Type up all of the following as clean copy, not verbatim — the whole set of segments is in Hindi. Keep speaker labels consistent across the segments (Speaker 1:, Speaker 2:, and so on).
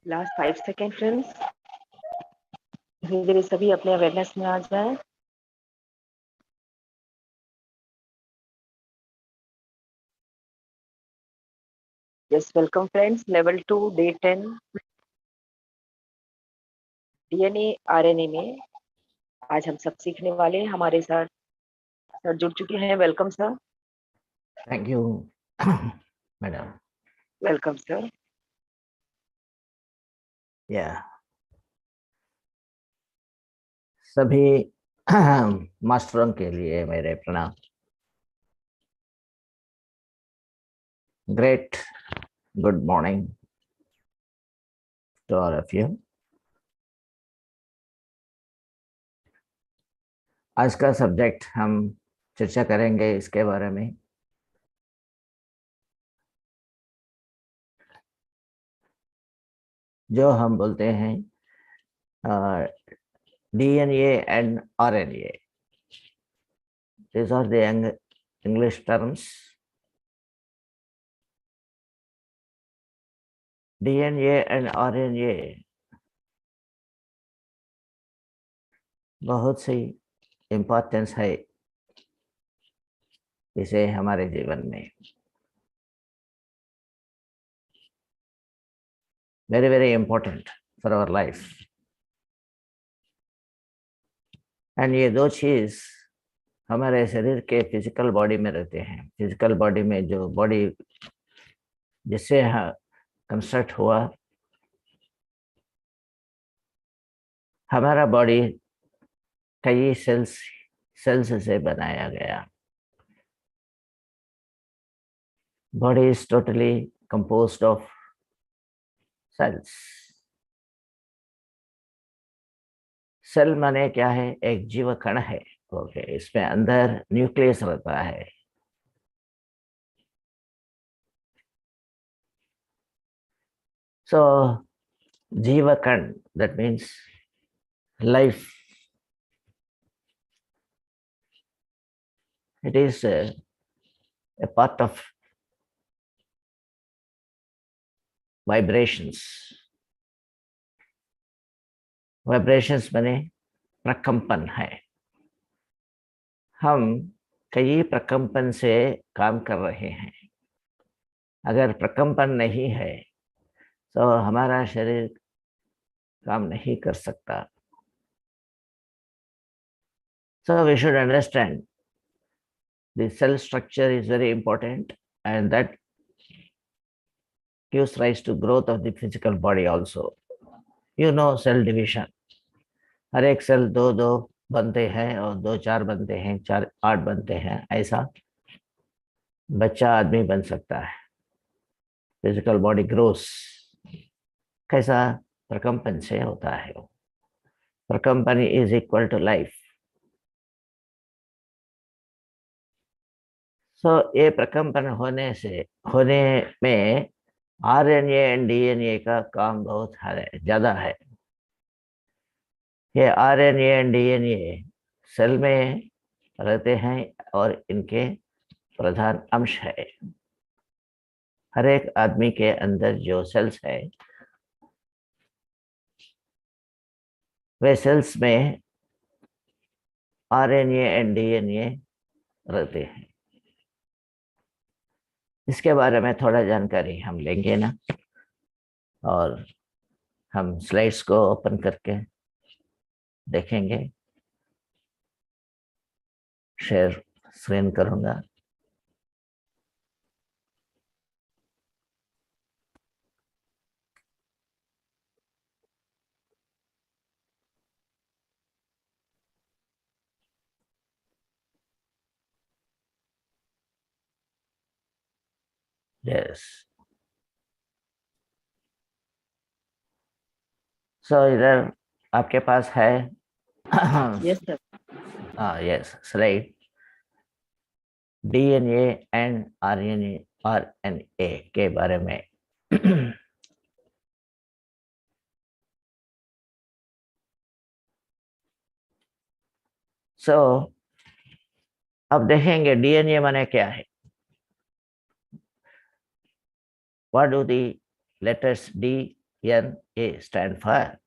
Speaker 1: लास्ट 5 सेकेंड फ्रेंड्स, धीरे धीरे सभी अपने अवेयरनेस में आ जाए। Yes, welcome friends. Level 2, Day 10, DNA RNA में आज हम सब सीखने वाले हैं। हमारे साथ सर जुड़ चुके हैं। Welcome sir.
Speaker 2: Thank you madam.
Speaker 1: Welcome sir.
Speaker 2: या सभी मास्टरों के लिए मेरे प्रणाम। Great good morning to all of you. आज का सब्जेक्ट हम चर्चा करेंगे इसके बारे में जो हम बोलते हैं DNA and RNA. These are the English terms. DNA and RNA बहुत सी इम्पोर्टेंस है इसे हमारे जीवन में। Very very important for our life. And ये दो चीज हमारे शरीर के फिजिकल बॉडी में रहते हैं। फिजिकल बॉडी में जो बॉडी जिससे कंस्ट्रक्ट हुआ, हमारा बॉडी कई सेल्स से बनाया गया। Body is totally composed of cells. Cell माने क्या है? एक जीव कण है। ओके, इसमें अंदर न्यूक्लियस रहता है। सो जीव कण, that means life. It is a part of vibrations. Vibrations माने प्रकंपन है। हम कई प्रकंपन से काम कर रहे हैं। अगर प्रकंपन नहीं है तो हमारा शरीर काम नहीं कर सकता। So we should understand the cell structure is very important, and that gives rise to growth of the physical body also. You know cell division. हर एक सेल दो दो बनते हैं और दो चार बनते हैं, चार आठ बनते हैं। ऐसा बच्चा आदमी बन सकता है। फिजिकल बॉडी ग्रोस कैसा? प्रकंपन से होता है। प्रकंपन इज इक्वल टू लाइफ। सो ये प्रकंपन होने में आरएनए एंड डीएनए का काम बहुत ज्यादा है। ये आरएनए एंड डीएनए सेल में रहते हैं और इनके प्रधान अंश है। हर एक आदमी के अंदर जो सेल्स है वे सेल्स में आरएनए एंड डीएनए रहते हैं। इसके बारे में थोड़ा जानकारी हम लेंगे ना, और हम स्लाइड्स को ओपन करके देखेंगे। शेयर स्क्रीन करूंगा। यस, सो इधर आपके पास है
Speaker 1: yes sir.
Speaker 2: Yes slide DNA and RNA के बारे में। सो अब देखेंगे डीएनए माने क्या है। What do the letters D, N, A stand for?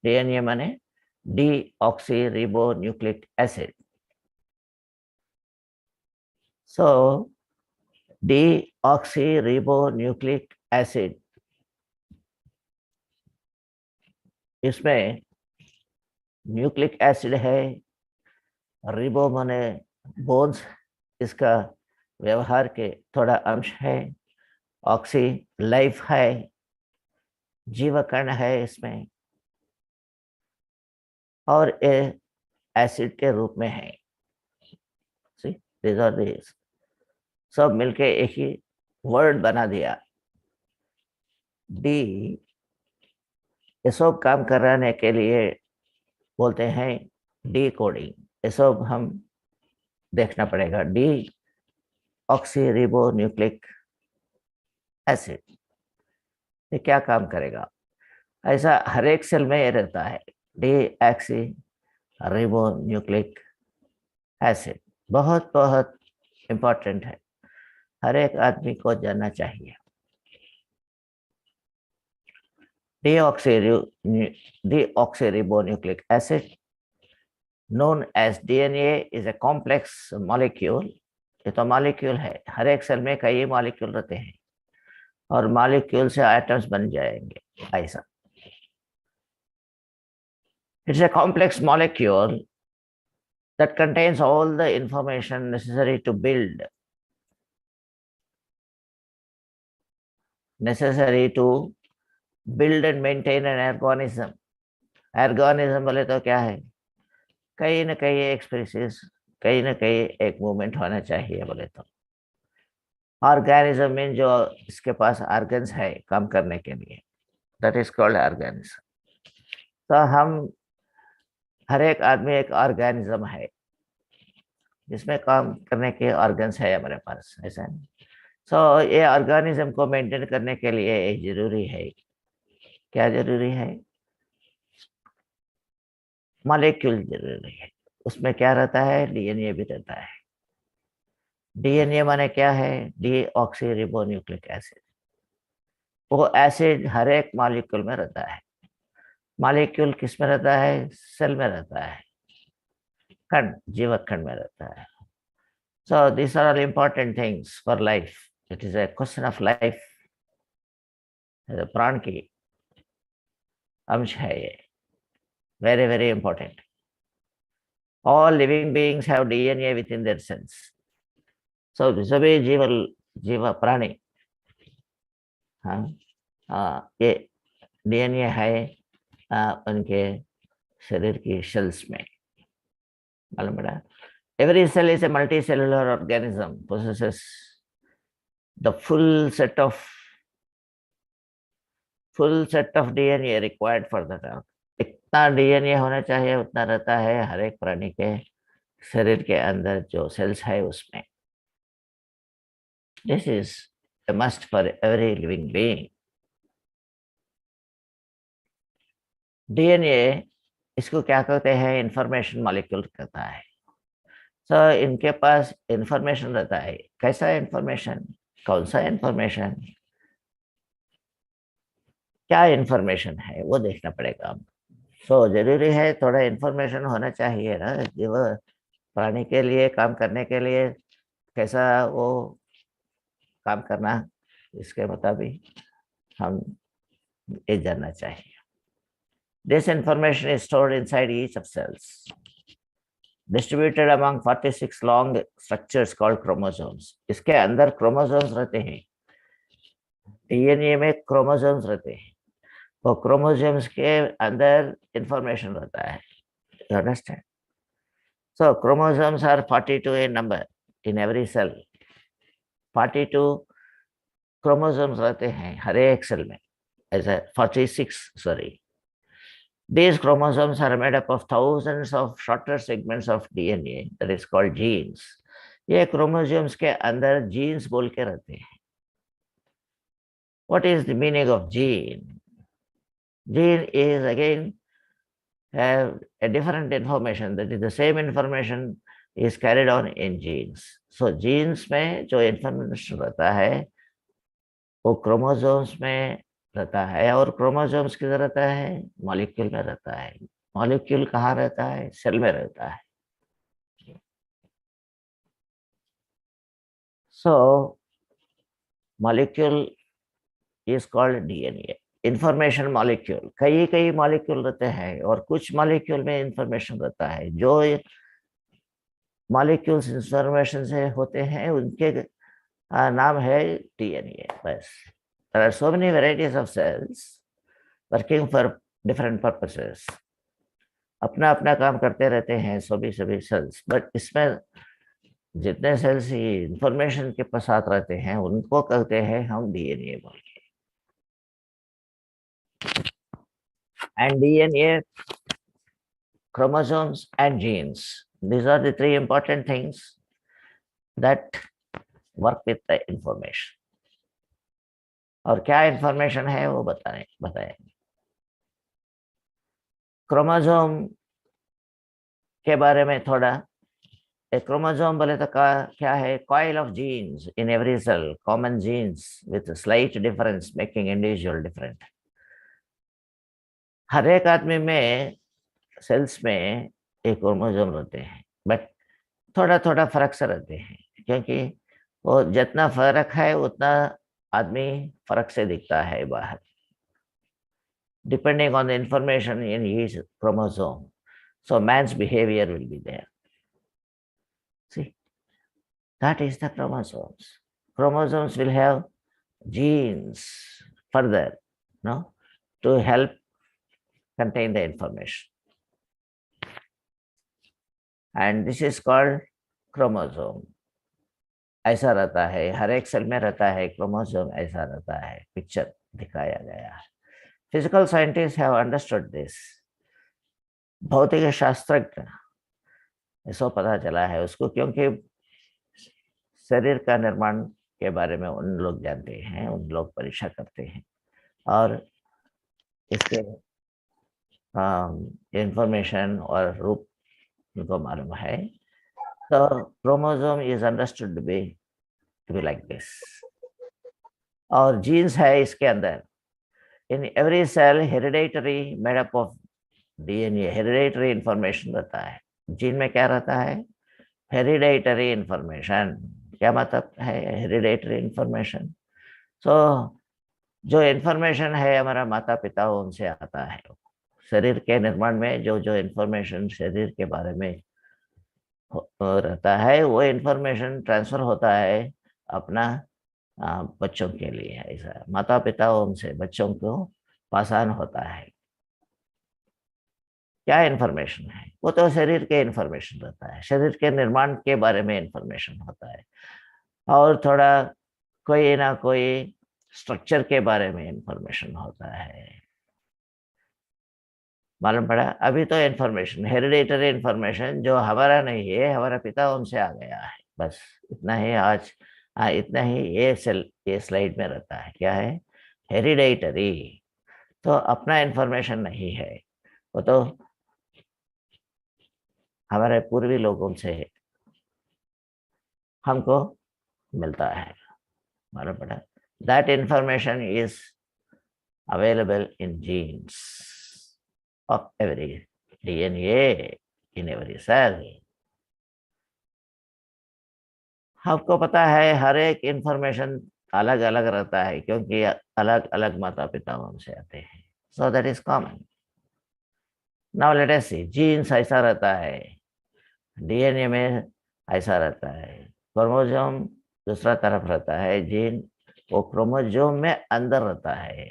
Speaker 2: DNA माने deoxyribonucleic acid. So D oxy ribo nucleic acid, इसमें न्यूक्लिक एसिड है, रिबो माने बोन्स, इसका व्यवहार के थोड़ा अंश है, ऑक्सी लाइफ है, जीवकण है इसमें, और ये एसिड के रूप में है। सी दिस आर दिस सब मिलके एक ही वर्ड बना दिया डी। ये सब काम कराने के लिए बोलते हैं डी कोडिंग। ये सब हम देखना पड़ेगा। D oxy ribo nucleic acid, ये क्या काम करेगा? ऐसा हर एक सेल में ये रहता है, D oxy ribo nucleic acid. बहुत बहुत इंपॉर्टेंट है, हर एक आदमी को जानना चाहिए। Deoxyribonucleic acid, known as DNA, is a complex molecule. ये तो मॉलिक्यूल है, हर एक सेल में कई मॉलिक्यूल रहते हैं और मॉलिक्यूल से आइटम्स बन जाएंगे ऐसा। It's a complex molecule that contains all the information necessary to build and maintain an organism. Organism बोले तो क्या है? कहीं ना कहीं एक स्पीसीज, कहीं ना कहीं एक मूवमेंट होना चाहिए बोले तो। ऑर्गेनिज्म में जो इसके पास ऑर्गन्स है काम करने के लिए, दैट इज कॉल्ड ऑर्गेनिज्म। तो हम हर एक आदमी एक ऑर्गेनिज्म है जिसमें काम करने के ऑर्गन्स है हमारे पास, ऐसा है। सो ये ऑर्गेनिज्म को मेंटेन करने के लिए एक जरूरी है, क्या जरूरी है? मॉलिक्यूल जरूरी है। उसमें क्या रहता है? डीएनए भी रहता है। डीएनए माने क्या है? D oxy ribo nucleic acid. वो एसिड हर एक मॉलिक्यूल में रहता है। मॉलिक्यूल किस में रहता है? सेल में रहता है, खंड, जीवक खंड में रहता है। So this are all important things for life. It is a question of life, प्राण की अंश है ये, very very important. All living beings have DNA within their cells. So सभी जीव प्राणी, हाँ हाँ, ये डीएनए है उनके शरीर की सेल्स में, मालूम पड़ा? Every cell is a multicellular organism, possesses the full set of DNA required for the task. इतना डीएनए होना चाहिए उतना रहता है हर एक प्राणी के शरीर के अंदर जो सेल्स है उसमें। This is a must for every living being. DNA इसको क्या कहते हैं? इंफॉर्मेशन मॉलिक्यूल कहता है। तो इनके पास इंफॉर्मेशन रहता है। कैसा इंफॉर्मेशन? कौन सा इंफॉर्मेशन? क्या इंफॉर्मेशन है वो देखना पड़ेगा। सो जरूरी है थोड़ा इंफॉर्मेशन होना चाहिए ना जीव प्राणी के लिए, काम करने के लिए कैसा वो काम करना, इसके मुताबिक हम ये जानना चाहिए। This information is stored inside each of cells, distributed among 46 long structures called chromosomes. इसके अंदर क्रोमोसोम्स रहते हैं, डीएनए में क्रोमोसोम्स रहते हैं, वो क्रोमोसोम्स के अंदर इंफॉर्मेशन रहता है। You understand? So chromosomes are 42 in number in every cell. 42 chromosomes रहते हैं हर एक सेल में, ऐसा 46 sorry. These chromosomes are made up of thousands of shorter segments of DNA that is called genes. ये chromosomes के अंदर genes बोल के रहते हैं। What is the meaning of gene? Gene is again have a different information, that is the same information is carried on in genes. So genes में जो information रहता है वो क्रोमोसोम्स में रहता है, और क्रोमोसोम्स किधर रहता है? मॉलिक्यूल में रहता है। मॉलिक्यूल कहाँ रहता है? सेल में रहता है। So molecule is called DNA. Information molecule, कई कई मॉलिक्यूल रहते हैं और कुछ मॉलिक्यूल में इंफॉर्मेशन रहता है। जो मॉलिक्यूल्स इंफॉर्मेशन से होते हैं उनके नाम है डीएनए। बस there are so many varieties of cells working for different purposes, अपना अपना काम करते रहते हैं सभी सभी सेल्स, बट इसमें जितने सेल्स इंफॉर्मेशन के साथ रहते हैं उनको कहते हैं हम डीएनए बोल के। And DNA, chromosomes and genes, these are the three important things that work with the information। और क्या इंफॉर्मेशन है वो बताएं। क्रोमोसोम के बारे में थोड़ा। एक क्रोमोसोम बोले तो क्या है? Coil of genes in every cell, common genes with slight difference making individual different. हर एक आदमी में सेल्स में एक क्रोमोसोम रहते हैं, बट थोड़ा थोड़ा फर्क से रहते हैं, क्योंकि वो जितना फर्क है उतना आदमी फर्क से दिखता है बाहर, depending on the information in each chromosome. So man's behavior will be there. See, that is the chromosomes. Chromosomes will have genes further, no, to help contain the information. And this is called chromosome. ऐसा रहता है, हर एक सेल में रहता है क्रोमोसोम, ऐसा रहता है, पिक्चर दिखाया गया है। Physical scientist have understood this. भौतिक शास्त्रज्ञ ऐसा पता चला है उसको, क्योंकि शरीर का निर्माण के बारे में उन लोग जानते हैं, उन लोग परीक्षा करते हैं और इसके इंफॉर्मेशन और रूप उनको मालूम है। तो chromosome is understood to be like this. और जीन्स है इसके अंदर। In every cell hereditary made up of DNA, hereditary information रहता है। जीन में क्या रहता है? Hereditary information. क्या मतलब है हेरिडेटरी इंफॉर्मेशन? सो जो इंफॉर्मेशन है हमारा माता पिता उनसे आता है। शरीर के निर्माण में जो जो इंफॉर्मेशन शरीर के बारे में रहता है वो इंफॉर्मेशन ट्रांसफर होता है अपना बच्चों के लिए। ऐसा माता पिता उनसे बच्चों को पासान होता है। क्या इंफॉर्मेशन है? वो तो शरीर के इंफॉर्मेशन रहता है, शरीर के निर्माण के बारे में इंफॉर्मेशन होता है, और थोड़ा कोई ना कोई स्ट्रक्चर के बारे में इंफॉर्मेशन होता है। मालूम पड़ा? अभी तो इंफॉर्मेशन, हेरिडेटरी इंफॉर्मेशन जो हमारा नहीं है, हमारा पिता उनसे आ गया है, बस इतना ही आज। इतना ही ये स्लाइड में रहता है। क्या है? हेरिडेटरी। तो अपना इंफॉर्मेशन नहीं है, वो तो हमारे पूर्वी लोगों से हमको मिलता है। मालूम पड़ा? That information is available in genes of every DNA in every cell। आपको पता है हर एक इंफॉर्मेशन अलग अलग रहता है, क्योंकि अलग अलग माता पिताओं से आते हैं। So that is common. Now let us see, genes ऐसा रहता है, डीएनए में ऐसा रहता है, क्रोमोसोम दूसरा तरफ रहता है, जीन वो क्रोमोसोम में अंदर रहता है।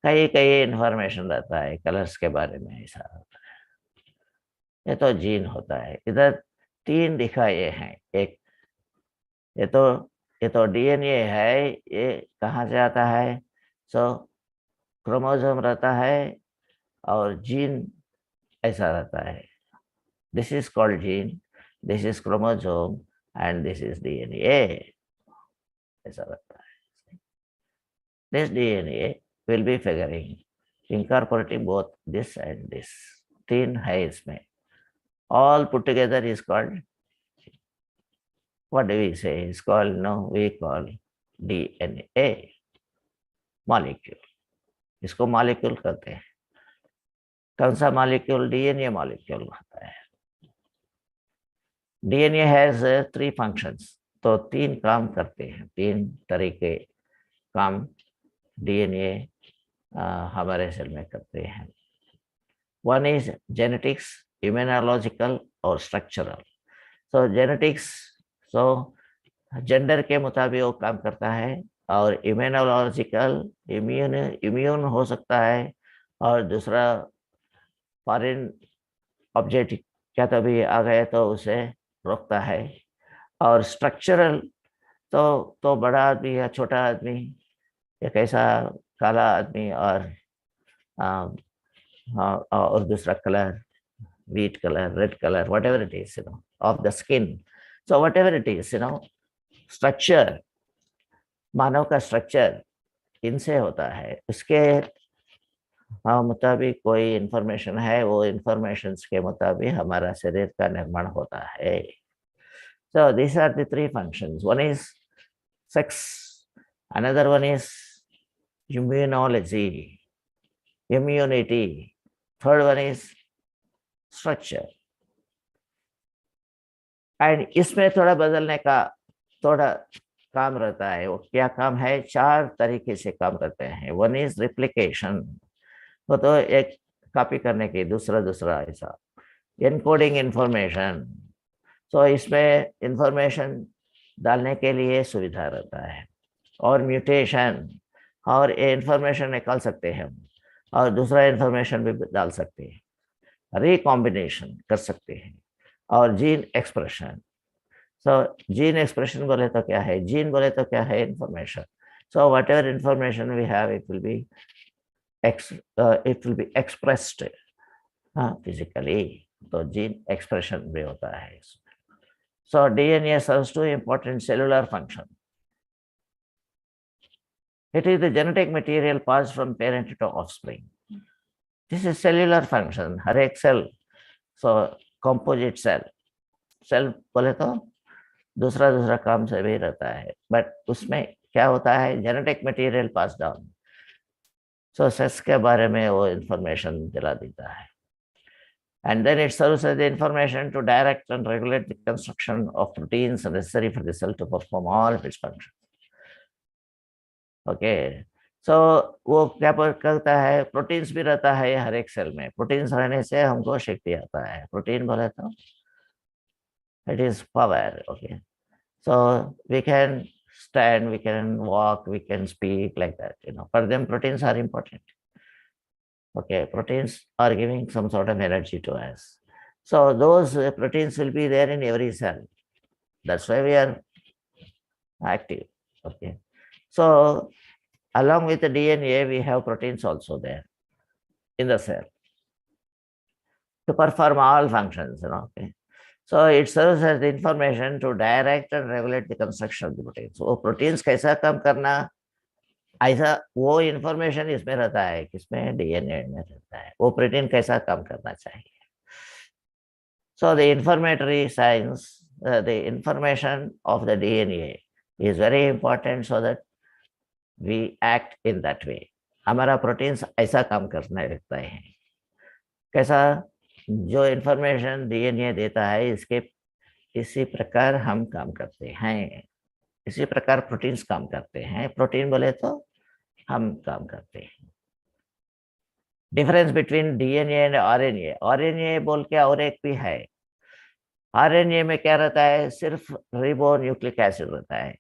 Speaker 2: कई कई इंफॉर्मेशन रहता है कलर्स के बारे में, ऐसा होता है। ये तो जीन होता है। इधर तीन दिखाए हैं। एक ये तो डीएनए है, ये कहाँ से आता है? सो क्रोमोसोम रहता है और जीन ऐसा रहता है। This is called gene, this is chromosome and this is DNA, ऐसा रहता है। This DNA will be figuring incorporating both this and this। तीन है इसमें, all put together is called, what do we say is called? No, we call DNA molecule। इसको मॉलिक्यूल कहते हैं। कौन सा मॉलिक्यूल? डीएनए मॉलिक्यूल होता है। डीएनए हैज 3 functions, तो तीन काम करते हैं, तीन तरीके काम डीएनए हमारे सेल में करते हैं। वन इज जेनेटिक्स, इम्यूनोलॉजिकल और स्ट्रक्चरल। सो जेनेटिक्स, सो जेंडर के मुताबिक वो काम करता है, और इम्यूनोलॉजिकल, इम्यून इम्यून हो सकता है, और दूसरा फॉरेन ऑब्जेक्ट क्या तभी आ गए तो उसे रोकता है। और स्ट्रक्चरल, तो बड़ा आदमी या छोटा आदमी या कैसा काला आदमी और आ, और दूसरा colour, wheat color, red color, whatever it is, of the skin. So whatever it is, structure, मानव का स्ट्रक्चर इनसे होता है। उसके मुताबिक कोई इंफॉर्मेशन है, वो इंफॉर्मेशन के मुताबिक हमारा शरीर का निर्माण होता है। So these are the three functions. One is sex, another one is immunology, immunity, third one is structure. And इसमें थोड़ा बदलने का थोड़ा काम रहता है। वो क्या काम है? चार तरीके से काम करते हैं। वन इज रिप्लिकेशन, वो तो एक कॉपी करने की, दूसरा दूसरा ऐसा। एनकोडिंग इंफॉर्मेशन, तो इसमें इंफॉर्मेशन डालने के लिए सुविधा रहता है। और म्यूटेशन, और ये इंफॉर्मेशन निकाल सकते हैं हम, और दूसरा इंफॉर्मेशन भी डाल सकते हैं। रिकॉम्बिनेशन कर सकते हैं। और gene expression, so gene expression बोले तो क्या है? जीन बोले तो क्या है? Information. So whatever information we have, it will be expressed physically. तो जीन एक्सप्रेशन भी होता है। So DNA serves to important cellular function. It is the genetic material passed from parent to offspring. This is cellular function. हर एक सेल, so composite सेल बोले तो दूसरा दूसरा काम से भी रहता है, बट उसमें क्या होता है? Genetic material pass down. So sex के बारे में वो इंफॉर्मेशन दिला देता है। And then it serves as the information to direct and regulate the construction of proteins necessary for the cell to perform all its function. Okay, so वो क्या करता है? प्रोटीन्स भी रहता है हर एक सेल में। प्रोटीन्स रहने से हमको शक्ति आता है। प्रोटीन बोले तो it is power. Okay, so we can stand, we can walk, we can speak like that, For them, proteins are important. Okay, proteins are giving some sort of energy to us. So those proteins will be there in every cell. That's why we are active. Okay, so along with the DNA, we have proteins also there in the cell to perform all functions, Okay. So it serves as the information to direct and regulate the construction of the proteins. So proteins कैसा काम करना, ऐसा वो इंफॉर्मेशन इसमें रहता है, किसमें? डीएनए में रहता है। वो प्रोटीन कैसा काम करना चाहिए। So the informatory science, the information of the DNA is very important so that we act in that way. हमारा प्रोटीन्स ऐसा काम करने लगता है। कैसा? जो इंफॉर्मेशन डीएनए देता है, इसके इसी प्रकार हम काम करते हैं। इसी प्रकार प्रोटीन्स काम करते हैं। प्रोटीन बोले तो हम काम करते हैं। Difference between DNA and RNA, RNA बोल के और एक भी है। आरएनए में क्या रहता है? सिर्फ रिबो न्यूक्लिक एसिड रहता है,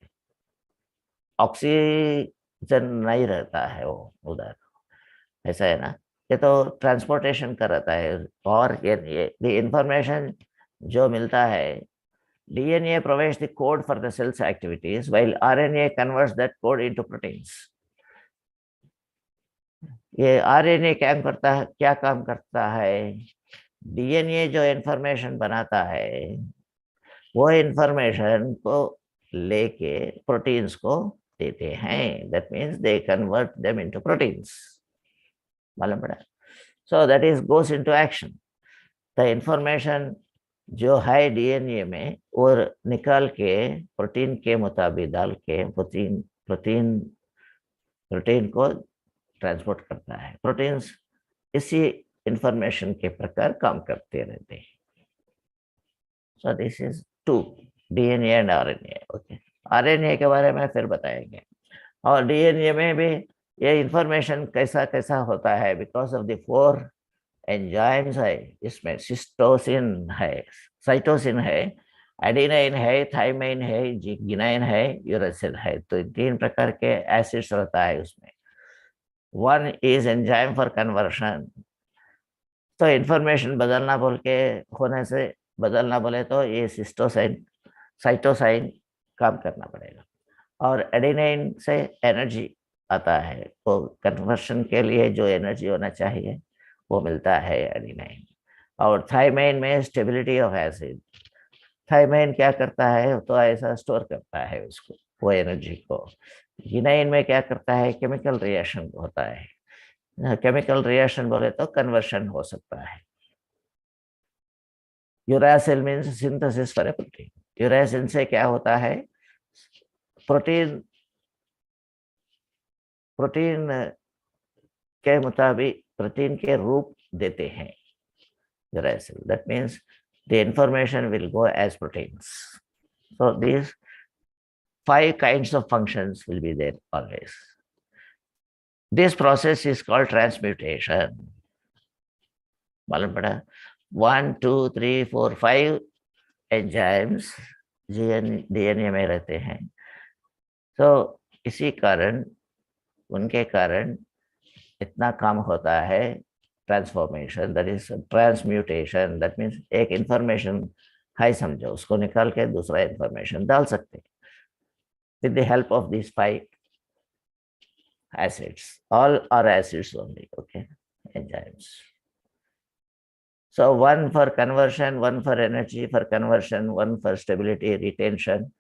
Speaker 2: ऑक्सीजन नहीं रहता है वो उधर, ऐसा है ना। ये तो ट्रांसपोर्टेशन का रहता है। और ये इंफॉर्मेशन जो मिलता है, DNA provides the code for the cell's activities, while RNA converts that code into proteins. ये RNA क्या काम करता है? DNA जो इंफॉर्मेशन बनाता है, वो इंफॉर्मेशन को लेके प्रोटीन्स को देते हैं। That means they convert them into proteins. मालूम पड़ा? So that is goes into action. The information जो है डीएनए में, और निकाल के प्रोटीन के मुताबिक डाल के प्रोटीन को ट्रांसपोर्ट करता है। प्रोटीन्स इसी इंफॉर्मेशन के प्रकार काम करते रहते हैं। So this is two DNA and RNA. Okay, RNA के बारे में फिर बताएंगे। और डीएनए में भी ये इंफॉर्मेशन कैसा कैसा होता है, because of the four enzymes है इसमें। सिस्टोसिन है, साइटोसिन है, एडिनाइन है, थाइमाइन है, गिनाइन है, यूरासिल है। तो तीन प्रकार के एसिड्स रहता है उसमें। One is enzyme for conversion. तो इंफॉर्मेशन बदलना बोल के होने से, बदलना बोले तो ये सिस्टोसाइन साइटोसाइन काम करना पड़ेगा। और एडिनाइन से एनर्जी आता है, वो कन्वर्शन के लिए जो एनर्जी होना चाहिए वो मिलता है एडिनाइन। और थाइमाइन में स्टेबिलिटी ऑफ एसिड। थाइमाइन क्या करता है, तो ऐसा स्टोर करता है उसको, वो एनर्जी को। गिनाइन में क्या करता है, केमिकल रिएक्शन होता है। केमिकल रिएक्शन बोले तो कन्वर्शन हो सकता है। Uracil means synthesis for a protein. Uracil से क्या होता है, प्रोटीन प्रोटीन के मुताबिक प्रोटीन के रूप देते हैं uracil. That means the information will go as proteins. So these five kinds of functions will be there always. This process is called transmutation. मालूम पड़ा, 1 2 3 4 5 एंजाइम्स डीएनए में रहते हैं। तो इसी कारण, उनके कारण इतना काम होता है। Transformation, that is transmutation. That means एक इंफॉर्मेशन है समझो, उसको निकाल के दूसरा इंफॉर्मेशन डाल सकते हैं with the help of these five acids. All are acids only, okay, enzymes. So one for conversion, one for energy for conversion, one for stability retention,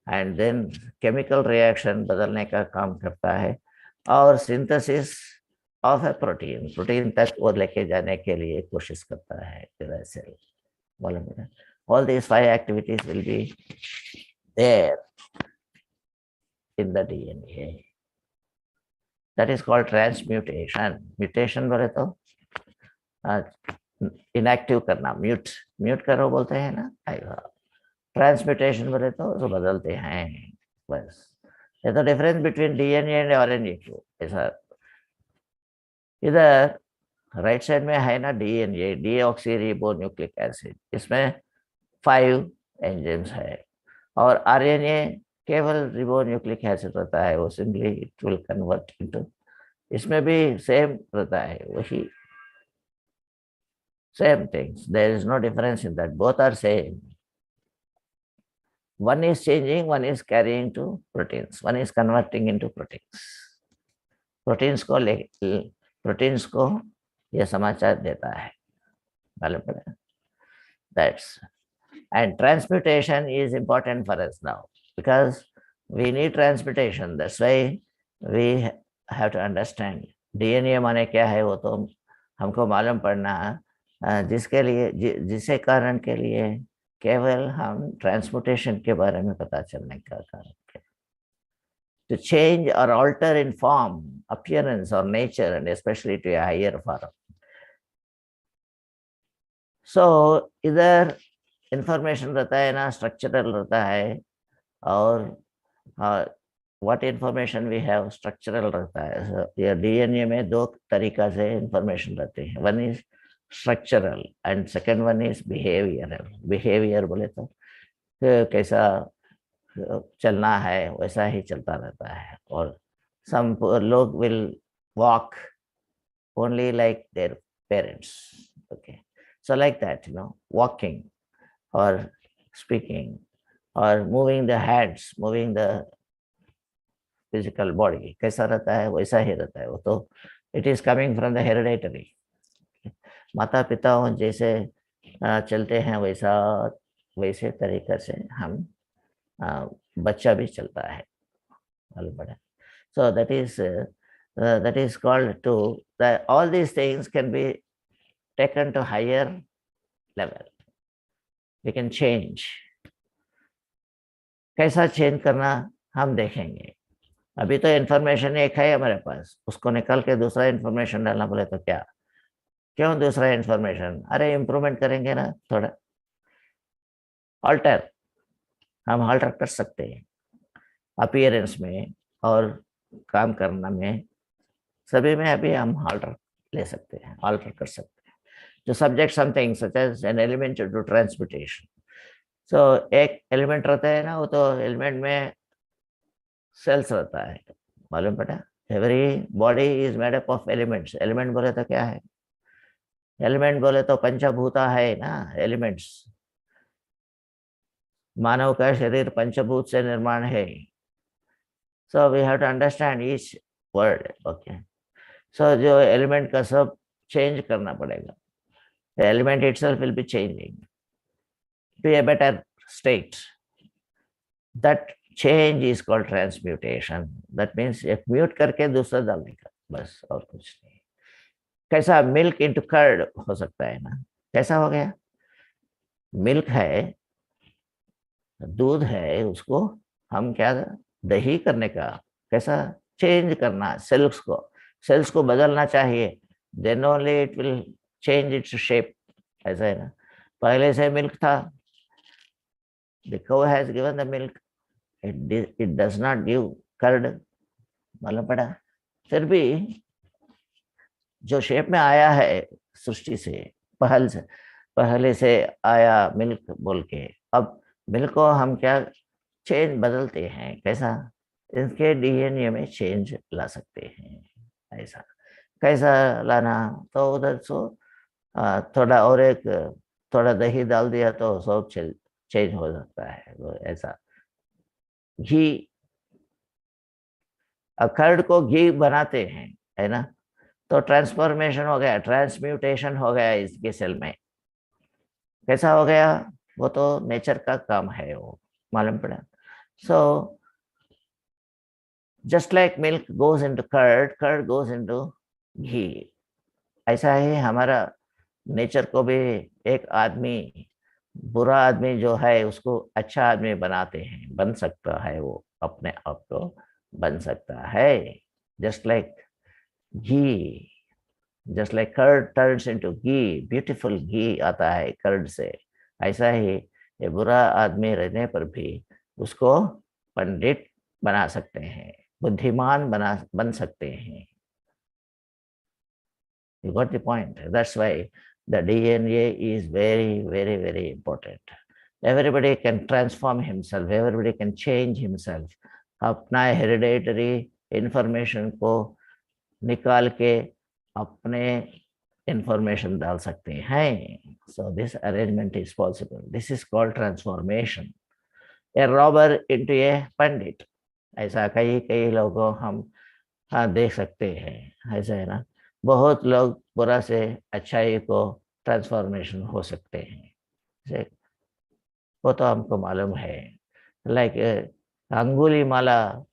Speaker 2: and then chemical reaction बदलने का काम करता है। और synthesis of a protein, protein तक वो लेके जाने के लिए कोशिश करता है यूरासिल। मालूम है, all these five activities will be there in the DNA. That is called transmutation. Mutation बोले तो इनएक्टिव करना, म्यूट म्यूट करो बोलते हैं ना, ट्रांसम्यूटेशन बोले तो उसको बदलते हैं बस। ये तो difference between DNA and RNA ऐसा। इधर राइट साइड में है ना DNA, deoxy ribo nucleic acid, इसमें 5 एंजाइम्स है। और आरएनए केवल रिबो न्यूक्लिक एसिड रहता है, वो simply it will convert into, इसमें भी सेम रहता है, वही same things. There is no difference in that. Both are same. One is changing, one is carrying to proteins, one is converting into proteins. Proteins को यह समाचार देता है, मालूम पड़ा। That's and transmutation is important for us now because we need transmutation. That's why we have to understand DNA माने क्या है, वो तो हमको मालूम पड़ना, जिसके लिए जिसे कारण के लिए केवल हम ट्रांसमुटेशन के बारे में पता चलने का कारण है। To change or alter in form, appearance or nature and especially to a higher form. So इधर इंफॉर्मेशन रहता है ना, स्ट्रक्चरल रहता है। और what information we have, structural रहता है। ये डीएनए में 2 तरीका से इंफॉर्मेशन रहते हैं, one is structural and second one is behavioural. Behaviour बोले तो कैसा चलना है वैसा ही चलता रहता है। और सम लोग will walk only like their parents, okay, so like that, walking और स्पीकिंग और moving the hands, moving the physical body कैसा रहता है वैसा ही रहता है। वो तो it is coming from the hereditary. माता पिताओं जैसे चलते हैं वैसे तरीके से हम बच्चा भी चलता है, मालूम पड़ा। सो that is called to all these things can be taken to higher level. We can change. कैसा चेंज करना हम देखेंगे। अभी तो इंफॉर्मेशन एक है हमारे पास, उसको निकाल के दूसरा इंफॉर्मेशन डालना बोले तो क्या, क्यों दूसरा इंफॉर्मेशन, अरे इम्प्रूवमेंट करेंगे ना थोड़ा, ऑल्टर, हम अल्टर कर सकते हैं, अपीयरेंस में और काम करना में, सभी में अभी हम अल्टर ले सकते हैं, अल्टर कर सकते हैं। जो subject something such as an element to transportation. So एक एलिमेंट रहता है ना, वो तो एलिमेंट में सेल्स रहता है, मालूम पड़ा। Every body is made up of elements. Element बोले तो क्या है? एलिमेंट बोले तो पंचभूता है ना, एलिमेंट्स। मानव का शरीर पंचभूत से निर्माण है। So we have to understand each word. Okay, so जो एलिमेंट का सब चेंज करना पड़ेगा। The element itself will be changing to a better state. That change is called transmutation. That means एक म्यूट करके दूसरा डालने का, बस और कुछ नहीं। कैसा? मिल्क इनटू कर्ड हो सकता है ना। कैसा हो गया? मिल्क है, दूध है, उसको हम क्या, दही करने का। कैसा? चेंज करना सेल्स को, सेल्स को बदलना चाहिए, then only it will change its shape. ऐसा है ना। पहले से मिल्क था, the cow has given the milk, it does not give curd, मालूम पड़ा। फिर भी जो शेप में आया है सृष्टि से, पहले से आया मिल्क बोल के, अब मिल्क को हम क्या चेंज बदलते हैं। कैसा? इसके डीएनए में चेंज ला सकते हैं। ऐसा कैसा लाना? तो उधर सो थोड़ा और एक थोड़ा दही डाल दिया तो सब चेंज हो सकता है। वो ऐसा घी, कर्ड को घी बनाते हैं, है ना। तो ट्रांसफॉर्मेशन हो गया, ट्रांसम्यूटेशन हो गया इसके सेल में। कैसा हो गया? वो तो नेचर का काम है, वो मालूम पड़ा। So just like milk goes into curd, curd goes into ghee, ऐसा ही हमारा नेचर को भी एक आदमी, बुरा आदमी जो है उसको अच्छा आदमी बनाते हैं, बन सकता है, वो अपने आप को बन सकता है। Just like ghee, just like curd turns into ghee, beautiful घी आता है कर्ड से। ऐसा ही ये बुरा आदमी रहने पर भी उसको पंडित बना सकते हैं, बुद्धिमान बन सकते हैं। You got the point. That's why the DNA is very, very, very important. Everybody can transform himself. Everybody can change himself. अपना हेरिडेटरी इंफॉर्मेशन को निकाल के अपने इंफॉर्मेशन डाल सकते हैं. So this arrangement is possible. This is called transformation. A robber into a pandit. ऐसा कई कई लोगों हम देख सकते हैं. ऐसा है ना. बहुत लोग बुरा से अच्छाई को ट्रांसफॉर्मेशन हो सकते हैं. वो तो हमको मालूम है. Like Angulimala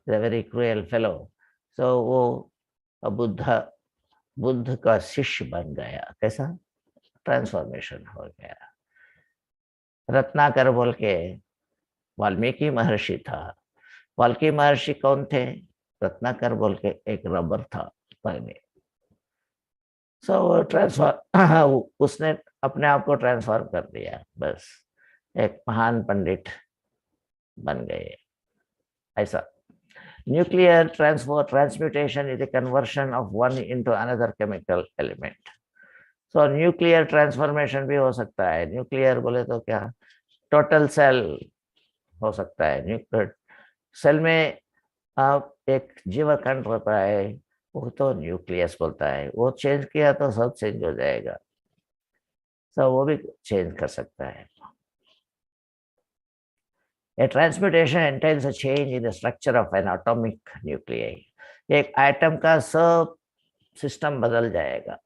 Speaker 2: is a very cruel fellow. So वो बुद्ध का शिष्य बन गया. कैसा? ट्रांसफॉर्मेशन हो गया. रत्नाकर बोल के वाल्मीकि महर्षि था. वाल्मीकि महर्षि कौन थे? रत्नाकर बोल के एक रबर था पहले. सो ट्रांसफर उसने अपने आप को ट्रांसफॉर्म कर दिया, बस एक महान पंडित बन गए. ऐसा nuclear transmutation is the conversion of one into another chemical element. So nuclear transformation भी हो सकता है. न्यूक्लियर बोले तो क्या? टोटल सेल हो सकता है. न्यूक्लियर सेल में आप एक जीवकण रहता है, वो तो न्यूक्लियस बोलता है. वो चेंज किया तो सब चेंज हो जाएगा. तो वो भी चेंज कर सकता है. A transmutation entails a change in the structure of an atomic nuclei. एक एटम का सब सिस्टम बदल जाएगा.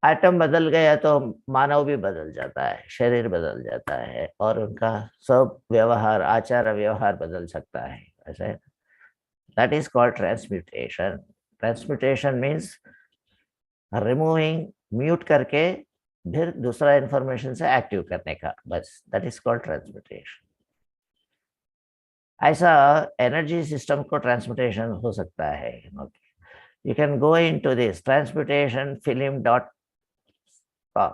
Speaker 2: एटम बदल गया तो मानव भी बदल जाता है, शरीर बदल जाता है, और उनका सब व्यवहार, आचार व्यवहार बदल सकता है. ऐसा है. That is called transmutation. Transmutation means removing, mute करके फिर दूसरा इंफॉर्मेशन से एक्टिव करने का, बस. That is called transmutation. ऐसा एनर्जी सिस्टम को ट्रांसम्यूटेशन हो सकता है. You can go into this transmutation film.com.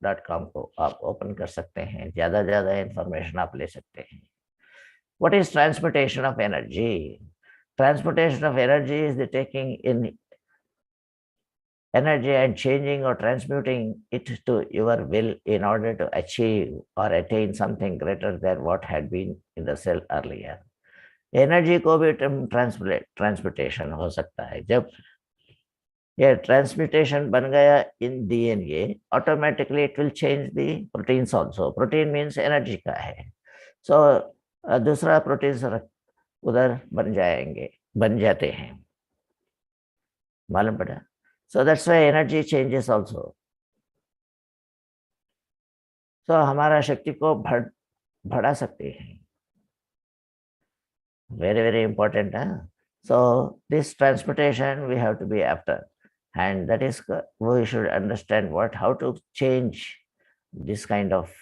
Speaker 2: level2.com को आप ओपन कर सकते हैं, ज़्यादा ज़्यादा इंफॉर्मेशन आप ले सकते हैं. What is transportation of energy? Transportation of energy is the taking in energy and changing or transmuting it to your will in order to achieve or attain something greater than what had been in the cell earlier. Energy को भी ट्रांसपोर्टेशन हो सकता है. जब ये ट्रांसम्यूटेशन बन गया in DNA, automatically it will change the proteins also. Protein means energy का है. सो दूसरा प्रोटीन उधर बन जाते हैं, मालूम पड़ा. So that's why energy changes also. So हमारा शक्ति को बढ़ा सकते हैं. Very, very important. So this transportation we have to be after, and that is we should understand how to change this kind of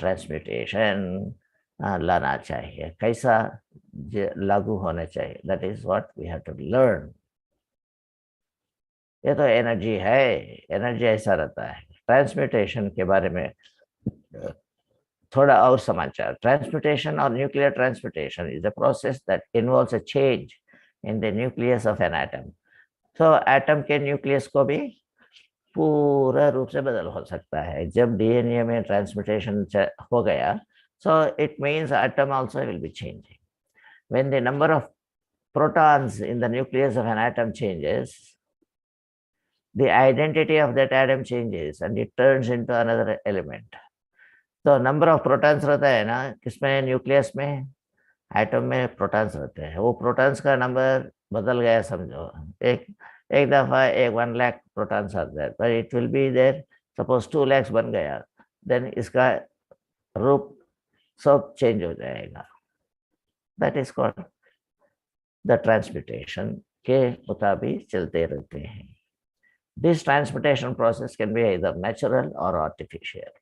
Speaker 2: transmutation लाना चाहिए, कैसा लागू होना चाहिए. That is what we have to learn. ये तो एनर्जी है, एनर्जी ऐसा रहता है. ट्रांसम्यूटेशन के बारे में थोड़ा और समाचार. ट्रांसम्यूटेशन और nuclear transmutation is a process that involves a change in the nucleus of an atom. So atom के न्यूक्लियस को भी पूरा रूप से बदल हो सकता है जब डीएनए में ट्रांसम्यूटेशन हो गया. So it means atom also will be changing. When the number of protons in the nucleus of an atom changes, the identity of that atom changes and it turns into another element. तो नंबर ऑफ प्रोटॉन्स रहता है ना, किसमें, न्यूक्लियस में, एटम में प्रोटॉन्स रहते हैं. वो प्रोटॉन्स का नंबर बदल गया समझो. एक दफा 1 लाख प्रोटॉन्स आते हैं, पर it will be there, suppose 2 lakh बन गया, देन इसका रूप सब चेंज हो जाएगा. That is called the transmutation के मुताबिक चलते रहते हैं. This transmutation process can be either natural और आर्टिफिशियल.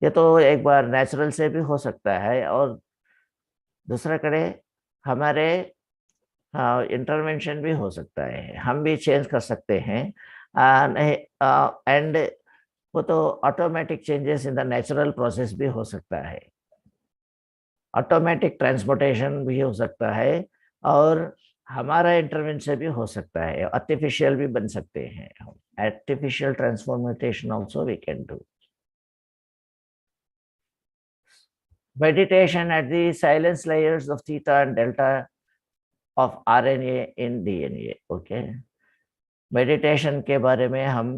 Speaker 2: ये तो एक बार नेचुरल से भी हो सकता है और दूसरा कड़े हमारे इंटरवेंशन भी हो सकता है. हम भी चेंज कर सकते हैं. एंड वो तो automatic changes in the natural process भी हो सकता है. ऑटोमेटिक ट्रांसपोर्टेशन भी हो सकता है और हमारा इंटरवेंशन भी हो सकता है. आर्टिफिशियल भी बन सकते हैं. Artificial transformation also we can do. Meditation at the silence layers of theta and delta of RNA in DNA. Okay. Meditation के बारे में हम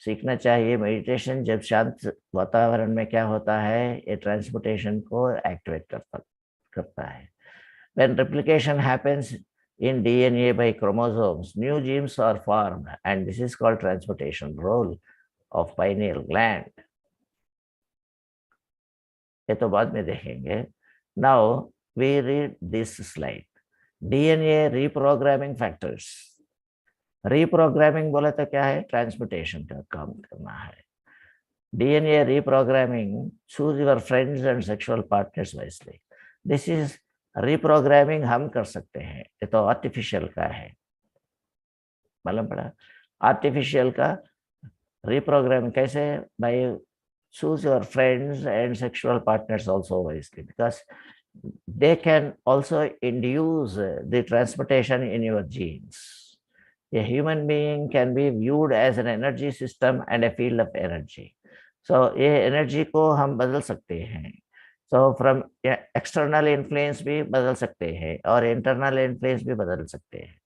Speaker 2: सीखना चाहिए. मेडिटेशन जब शांत वातावरण में क्या होता है, ये ट्रांसपोर्टेशन को एक्टिवेट करता है. When replication happens in DNA by chromosomes, new genes are formed and this is called transportation role of pineal gland. ये तो बाद में देखेंगे. Now we read this slide. DNA reprogramming factors. Reprogramming बोले तो क्या है, ट्रांसम्यूटेशन का काम करना है. DNA reprogramming, choose your friends and sexual partners wisely. This is reprogramming हम कर सकते हैं. ये तो आर्टिफिशियल का है, मालूम पड़ा. आर्टिफिशियल का रीप्रोग्रामिंग कैसे, bye choose your friends and sexual partners also wisely, because they can also induce the transportation in your genes. A human being can be viewed as an energy system and a field of energy. So ये energy को हम बदल सकते हैं. So from external influence भी बदल सकते हैं और internal influence भी बदल सकते हैं.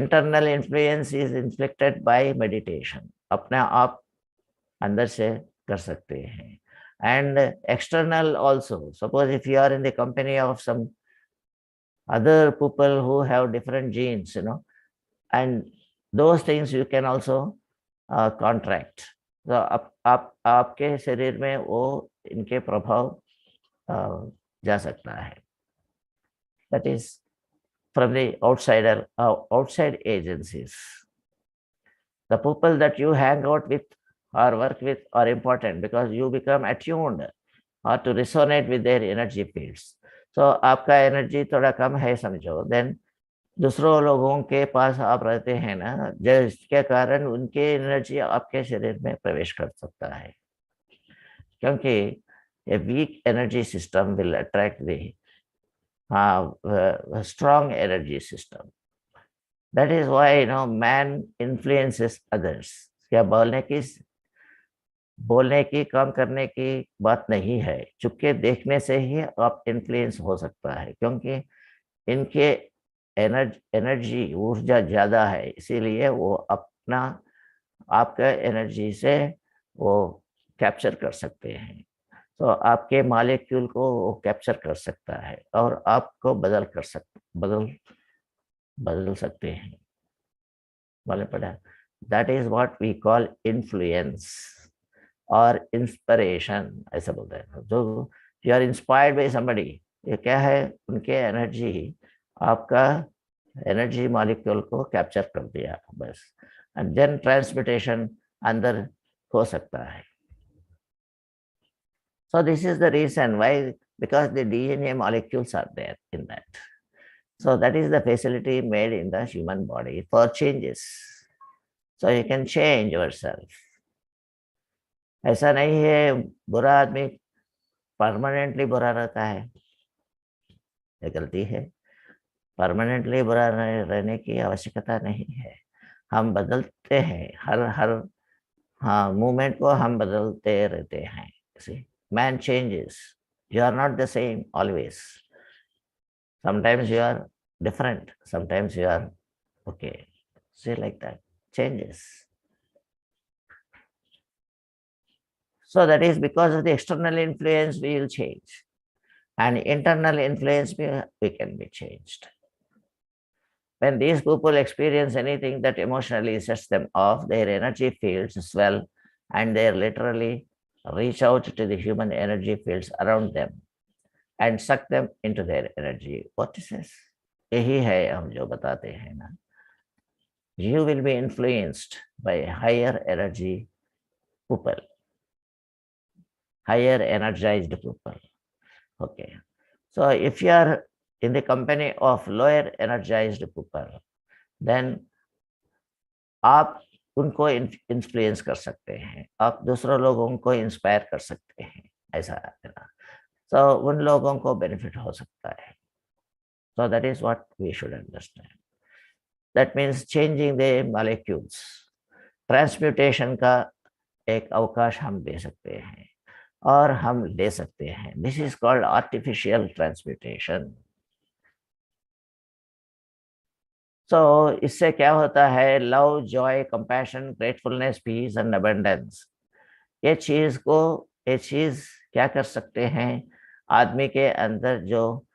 Speaker 2: Internal influence is inflicted by meditation. अपने आप अंदर से कर सकते हैं. And external also, suppose if you are in the company of some other people who have different genes, and those things you can also contract. So आपके शरीर में वो इनके प्रभाव जा सकता है. That is from the outside agencies. The people that you hang out with or work with are important because you become attuned or to resonate with their energy fields. So आपका एनर्जी थोड़ा कम है समझो, देन दूसरों लोगों के पास आप रहते हैं ना, जिसके कारण उनके एनर्जी आपके शरीर में प्रवेश कर सकता है. क्योंकि a weak energy system will attract the strong energy system. That is why man influences others. क्या बोलने की काम करने की बात नहीं है, चुपके देखने से ही आप इन्फ्लुएंस हो सकता है, क्योंकि इनके एनर्जी ऊर्जा ज्यादा है, इसीलिए वो अपना आपका एनर्जी से वो कैप्चर कर सकते हैं। तो आपके मॉलिक्यूल को वो कैप्चर कर सकता है और आपको बदल सकते हैं। मालूम पड़ा? That is what we call influence और इंस्पिरेशन, ऐसा बोलते हैं। जो you are inspired by somebody, ये क्या है, उनके एनर्जी आपका एनर्जी मॉलिक्यूल को कैप्चर कर दिया बस, एंड देन ट्रांसमिटेशन अंदर हो सकता है। So this is the reason why, because the DNA molecules are there in that. So that is the facility made in the human body for changes. So you can change yourself. ऐसा नहीं है बुरा आदमी परमानेंटली बुरा रहता है, ये गलती है। परमानेंटली बुरा रहने की आवश्यकता नहीं है, हम बदलते हैं, हर मूवमेंट को हम बदलते रहते हैं। See, man changes. You are not the same always. Sometimes you are different, sometimes you are okay. See, like that, changes. So that is because of the external influence we will change, and internal influence we can be changed. When these people experience anything that emotionally sets them off, their energy fields swell and they literally reach out to the human energy fields around them and suck them into their energy. What is this? यही है हम जो बताते हैं ना, you will be influenced by higher energy people, higher energized people. Okay, so if you are in the company of lower energized people, then आप उनको इन्फ्लुएंस कर सकते हैं, आप दूसरों लोगों को इंस्पायर कर सकते हैं, ऐसा है ना। तो उन लोगों को बेनिफिट हो सकता है। So that is what we should understand. That means changing the molecules. Transmutation का एक अवकाश हम दे सकते हैं और हम ले सकते हैं। This is called artificial transmutation. So इससे क्या होता है, love, joy, compassion, gratefulness, peace and abundance, ये चीज क्या कर सकते हैं, आदमी के अंदर जो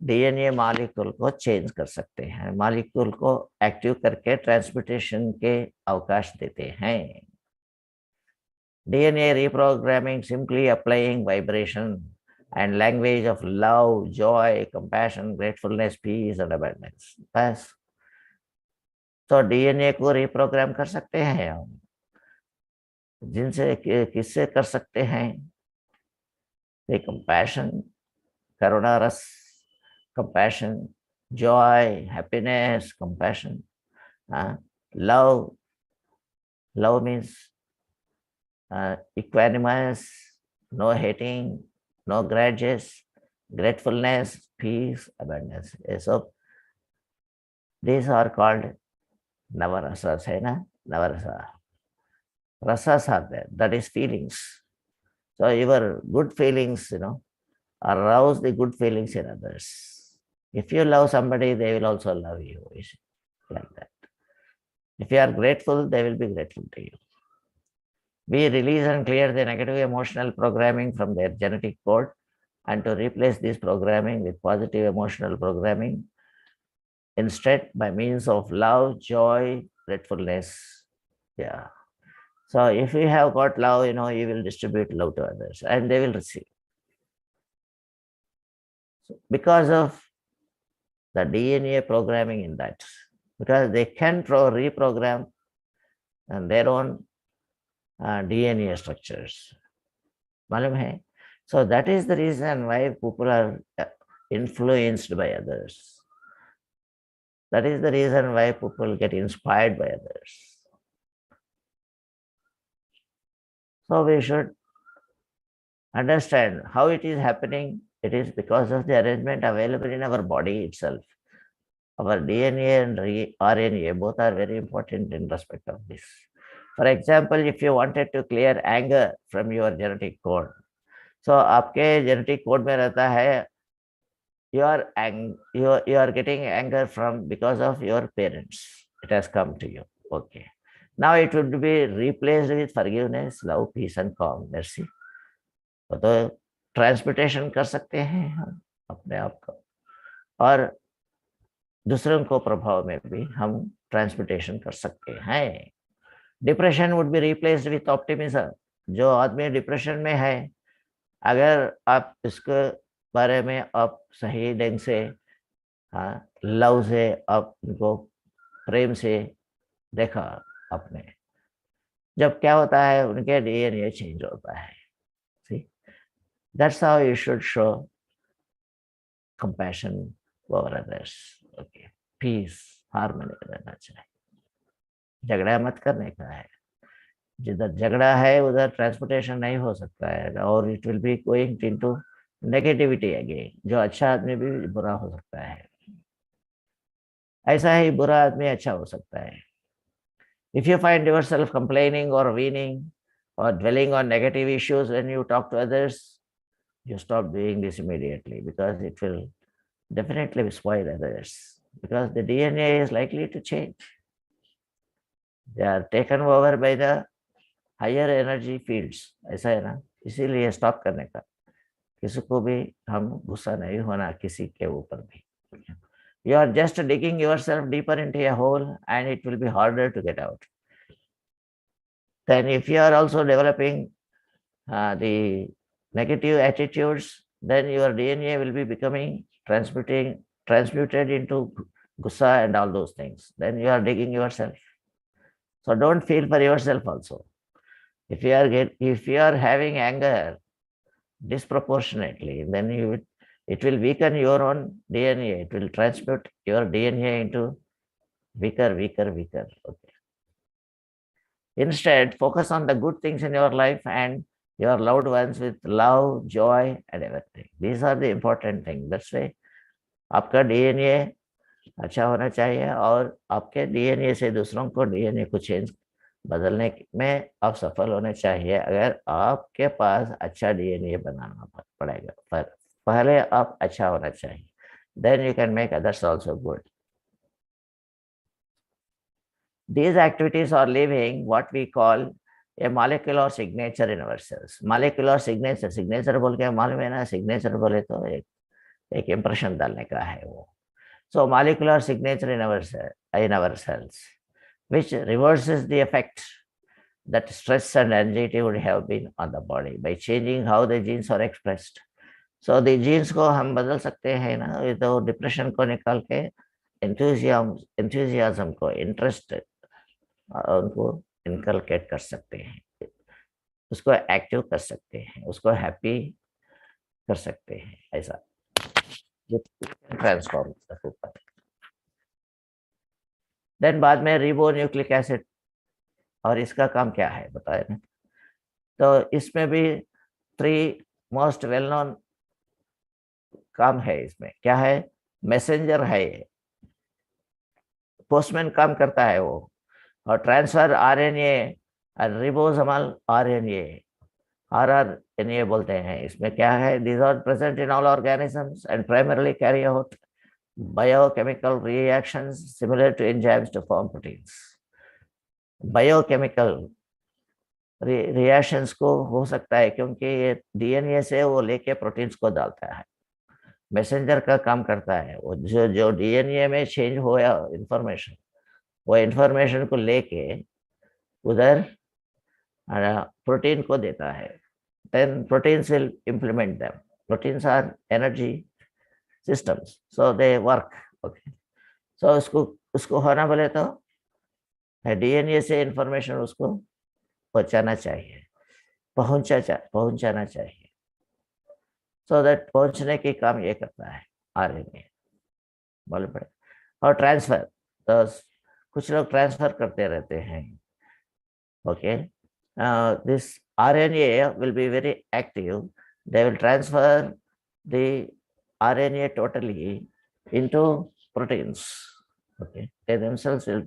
Speaker 2: डीएनए मॉलिक्यूल को चेंज कर सकते हैं, मॉलिक्यूल को एक्टिव करके ट्रांसम्यूटेशन के अवकाश देते हैं। DNA reprogramming, simply applying vibration and language of love, joy, compassion, gratefulness, peace and abundance, बस। तो डीएनए को रिप्रोग्राम कर सकते हैं हम, जिनसे किससे कर सकते हैं, कंपैशन, करुणा रस, compassion, Joy, happiness, compassion, love, love means equanimous, no hating, no grudges, gratefulness, peace, abundance. So these are called navarasas, है ना, navarasa. Rasas are there, that is feelings. So your good feelings, arouse the good feelings in others. If you love somebody, they will also love you, like that. If you are grateful, they will be grateful to you. We release and clear the negative emotional programming from their genetic code, and to replace this programming with positive emotional programming instead by means of love, joy, gratefulness. Yeah. So if you have got love, you will distribute love to others and they will receive. So because of the DNA programming in that, because they can reprogram and their own DNA structures. मालूम है? So that is the reason why people are influenced by others. That is the reason why people get inspired by others. So we should Understand how it is happening. It is because of the arrangement available in our body itself. Our DNA and RNA both are very important in respect of this. For example, if you wanted to clear anger from your genetic code, so आपके genetic code में रहता है you are getting anger from because of your parents. It has come to you. Okay. Now it would be replaced with forgiveness, love, peace and calm, mercy. तो ट्रांसपोर्टेशन कर सकते हैं हम अपने आप को, और दूसरों को प्रभाव में भी हम ट्रांसपोर्टेशन कर सकते हैं. Depression would be replaced with optimism. जो आदमी डिप्रेशन में है, अगर आप इसके बारे में आप सही ढंग से, हाँ, लव से आप उनको प्रेम से देखा आपने, जब क्या होता है उनके डीएनए चेंज होता है. See, that's how you should show compassion for others. Okay, peace, harmony रहना चाहिए. झगड़ा मत करने का है. जिधर झगड़ा है उधर ट्रांसपोर्टेशन नहीं हो सकता है, और it will be going into negativity again. जो अच्छा आदमी भी बुरा हो सकता है, ऐसा ही बुरा आदमी अच्छा हो सकता है. If you find yourself complaining or whining or dwelling on negative issues when you talk to others, you stop doing this immediately, because it will definitely spoil others, because the DNA is likely to change. They are taken over by the higher energy fields. ऐसा है ना, इसीलिए स्टॉप करने का. किसी को भी हम गुस्सा नहीं होना किसी के ऊपर भी. You are just digging yourself deeper into a hole and it will be harder to get out. Then if you are also developing the negative attitudes, then your DNA will be becoming transmuted into gussa and all those things. Then you are digging yourself. So don't feel for yourself also. If you are having anger disproportionately, then it will weaken your own DNA. It will transmute your DNA into weaker. Okay. Instead, focus on the good things in your life and your loved ones with love, joy, and everything. These are the important things. That's why आपका DNA अच्छा होना चाहिए, और आपके DNA से दूसरों को DNA को चेंज बदलने में आप सफल होने चाहिए. अगर आपके पास अच्छा DNA बनाना पड़ेगा, पर पहले आप अच्छा होना चाहिए. Then you can make others also good. These activities are leaving what we call a molecular signature in our cells. Molecular signature बोल के मालूम है ना, signature बोले तो एक impression डालने का है वो. So molecular signature in our cells, which reverses the effect that stress and anxiety would have been on the body by changing how the genes are expressed. So the genes को हम बदल सकते हैं ना, तो डिप्रेशन को निकाल के enthusiasm को, इंटरेस्ट उनको इनकलकेट कर सकते हैं, उसको एक्टिव कर सकते हैं, उसको हैप्पी कर सकते हैं. ऐसा ट्रांसफॉर्म. देन बाद में रिबो न्यूक्लिक एसिड, और इसका काम क्या है बताए ना. तो इसमें भी 3 मोस्ट वेल नोन काम है. इसमें क्या है, मैसेंजर है, पोस्टमैन काम करता है वो, और ट्रांसफर आरएनए और रिबोसोमल आरएनए, RRNA बोलते हैं. इसमें क्या है, these are present in all organisms and primarily carry out biochemical reactions similar to enzymes to form proteins. Biochemical reactions को हो सकता है क्योंकि ये DNA से वो लेके प्रोटीन्स को डालता है. मैसेंजर का काम करता है वो, जो DNA में चेंज हुआ इंफॉर्मेशन, वो इंफॉर्मेशन को लेके उधर प्रोटीन को देता है. Then proteins will implement them. Proteins are energy systems, so they work. Okay. So उसको होना बोले तो DNA से इंफॉर्मेशन उसको पहुंचाना चाहिए, पहुंचाना चाहिए. So that पहुंचने की काम ये करता है RNA, मालूम पड़े. और ट्रांसफर, तो कुछ लोग ट्रांसफर करते रहते हैं. Okay, this RNA will be very active they will transfer the RNA totally into proteins. Okay, they themselves will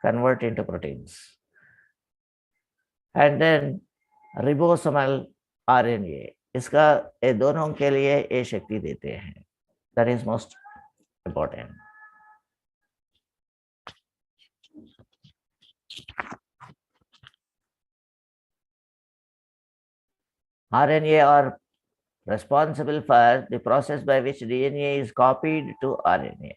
Speaker 2: convert into proteins. And then ribosomal RNA, इसका ये दोनों के लिए ये शक्ति देते हैं. That is most important. RNA are responsible for the process by which DNA is copied to RNA.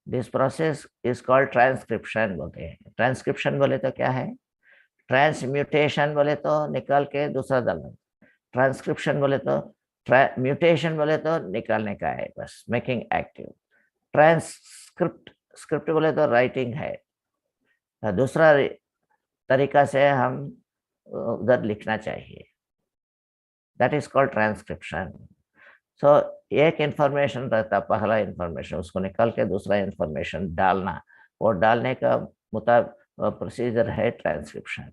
Speaker 2: This process is called transcription बोलते हैं. Transcription बोले तो क्या है? Transmutation बोले तो निकाल के दूसरा डालना. Transcription बोले तो mutation बोले तो निकालने का है बस, making active. Transcript बोले तो writing है, दूसरा तरीका से हम उधर लिखना चाहिए. That is called transcription. So एक इंफॉर्मेशन रहता, पहला इंफॉर्मेशन, उसको निकाल के दूसरा इंफॉर्मेशन डालना, और डालने का मुताबिक प्रोसीजर है transcription.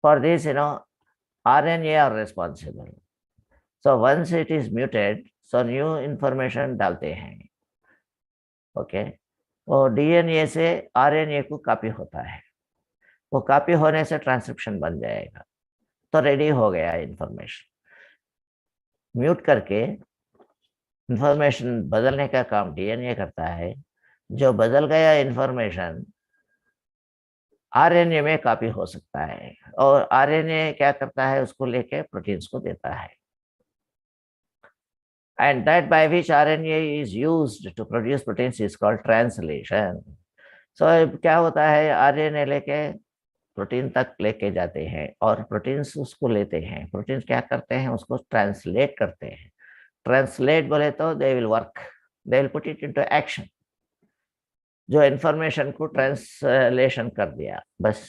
Speaker 2: For this, RNA are responsible. So once it is muted, so new information डालते हैं. ओके, और डीएनए से आरएनए को कॉपी होता है. वो कॉपी होने से ट्रांसक्रिप्शन बन जाएगा, तो रेडी हो गया इंफॉर्मेशन. म्यूट करके इंफॉर्मेशन बदलने का काम डीएनए करता है. जो बदल गया इंफॉर्मेशन आरएनए में कॉपी हो सकता है, और आरएनए क्या करता है, उसको लेके प्रोटीन्स को देता है. And that by which RNA is used to produce proteins is called translation. So क्या होता है, आरएनए लेके प्रोटीन तक लेके जाते हैं, और प्रोटीन्स उसको लेते हैं. प्रोटीन्स क्या करते हैं, उसको ट्रांसलेट करते हैं. ट्रांसलेट बोले तो they will work, they will put it into action. जो इंफॉर्मेशन को ट्रांसलेशन कर दिया बस,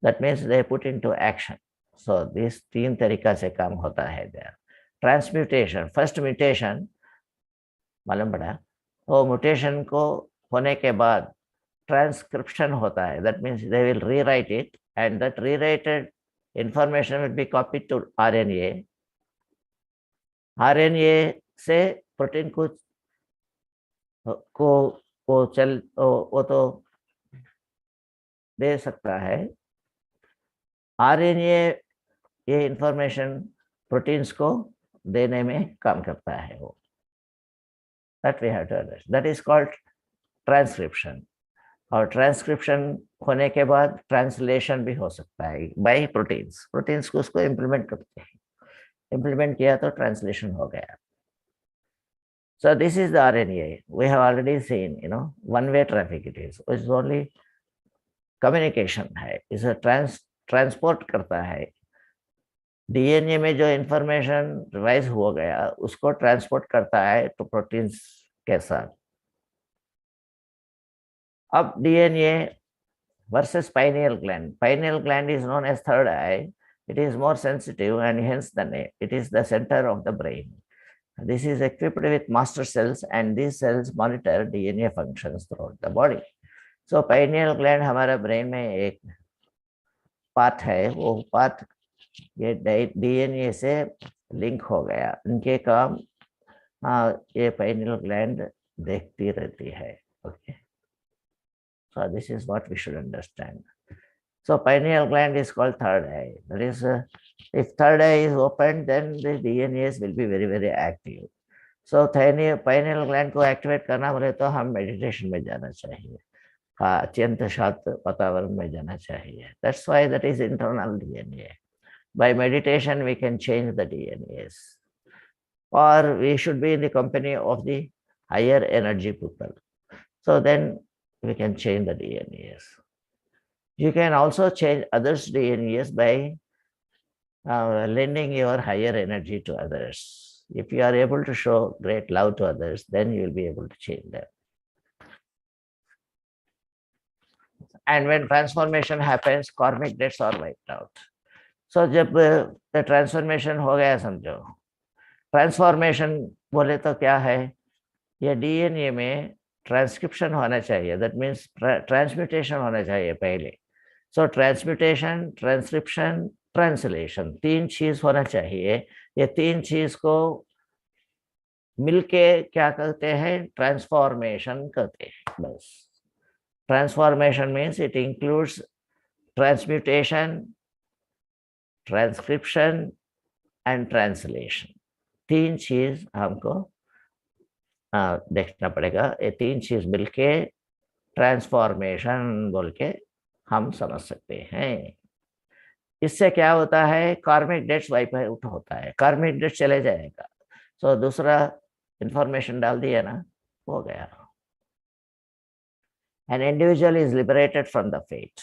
Speaker 2: that means they put into action. So this तीन तरीका से काम होता है देयर. ट्रांसम्यूटेशन, फर्स्ट म्यूटेशन मालूम पड़ा, वो म्यूटेशन को होने के बाद ट्रांसक्रिप्शन होता है. That means they will rewrite it, and that rewrited information will be copied to RNA. RNA से प्रोटीन वो तो दे सकता है. आरएनए ये इंफॉर्मेशन प्रोटीन्स को देने में काम करता है वो. That we have to understand. That is called transcription. और ट्रांसक्रिप्शन होने के बाद ट्रांसलेशन भी हो सकता है बाय प्रोटीन्स. प्रोटीन्स को उसको इम्प्लीमेंट करते हैं, इम्प्लीमेंट किया तो ट्रांसलेशन हो गया. So this is the RNA. We have already seen, one-way traffic it is. It's only communication है, इसे ट्रांसपोर्ट करता है. डीएनए में जो इंफॉर्मेशन रिवाइज हो गया उसको ट्रांसपोर्ट करता है तो प्रोटीन्स के साथ. अब DNA versus pineal gland. Pineal gland is known as third eye. It is more sensitive and hence the name. It is the center of the brain. This is equipped with master cells, and these cells monitor DNA functions throughout the body. So pineal gland हमारा ब्रेन में एक पार्ट है, वो पार्ट ये डीएनए से लिंक हो गया. इनके काम ये pineal gland देखती रहती है. Okay, so this is what we should understand. So pineal gland is called third eye. That is, if third eye is open, then the DNAs will be very, very active. So pineal gland को activate करना बोले तो हम meditation में जाना चाहिए, अत्यंत शांत वातावरण में जाना चाहिए. That's why that is internal DNA. By meditation we can change the DNAs, or we should be in the company of the higher energy people. So then we can change the DNAs. You can also change others' DNAs by lending your higher energy to others. If you are able to show great love to others, then you will be able to change them. And when transformation happens, karmic debts are wiped out. So जब the transformation हो गया, समझो ट्रांसफॉर्मेशन बोले तो क्या है, ये डीएनए में ट्रांसक्रिप्शन होना चाहिए. दैट मीन्स ट्रांसम्यूटेशन होना चाहिए पहले. So transmutation, transcription, ट्रांसलेशन, तीन चीज होना चाहिए। ये तीन चीज को मिलके क्या करते हैं, ट्रांसफॉर्मेशन करते हैं बस। Transformation means it includes transmutation, transcription and translation. तीन चीज हमको देखना पड़ेगा। ये तीन चीज मिलके ट्रांसफॉर्मेशन बोल के हम समझ सकते हैं। इससे क्या होता है, कार्मिक डेट्स वाइप आउट होता है, कार्मिक डेट चले जाएगा। तो दूसरा इंफॉर्मेशन डाल दिया ना, हो गया। An individual is liberated from the fate.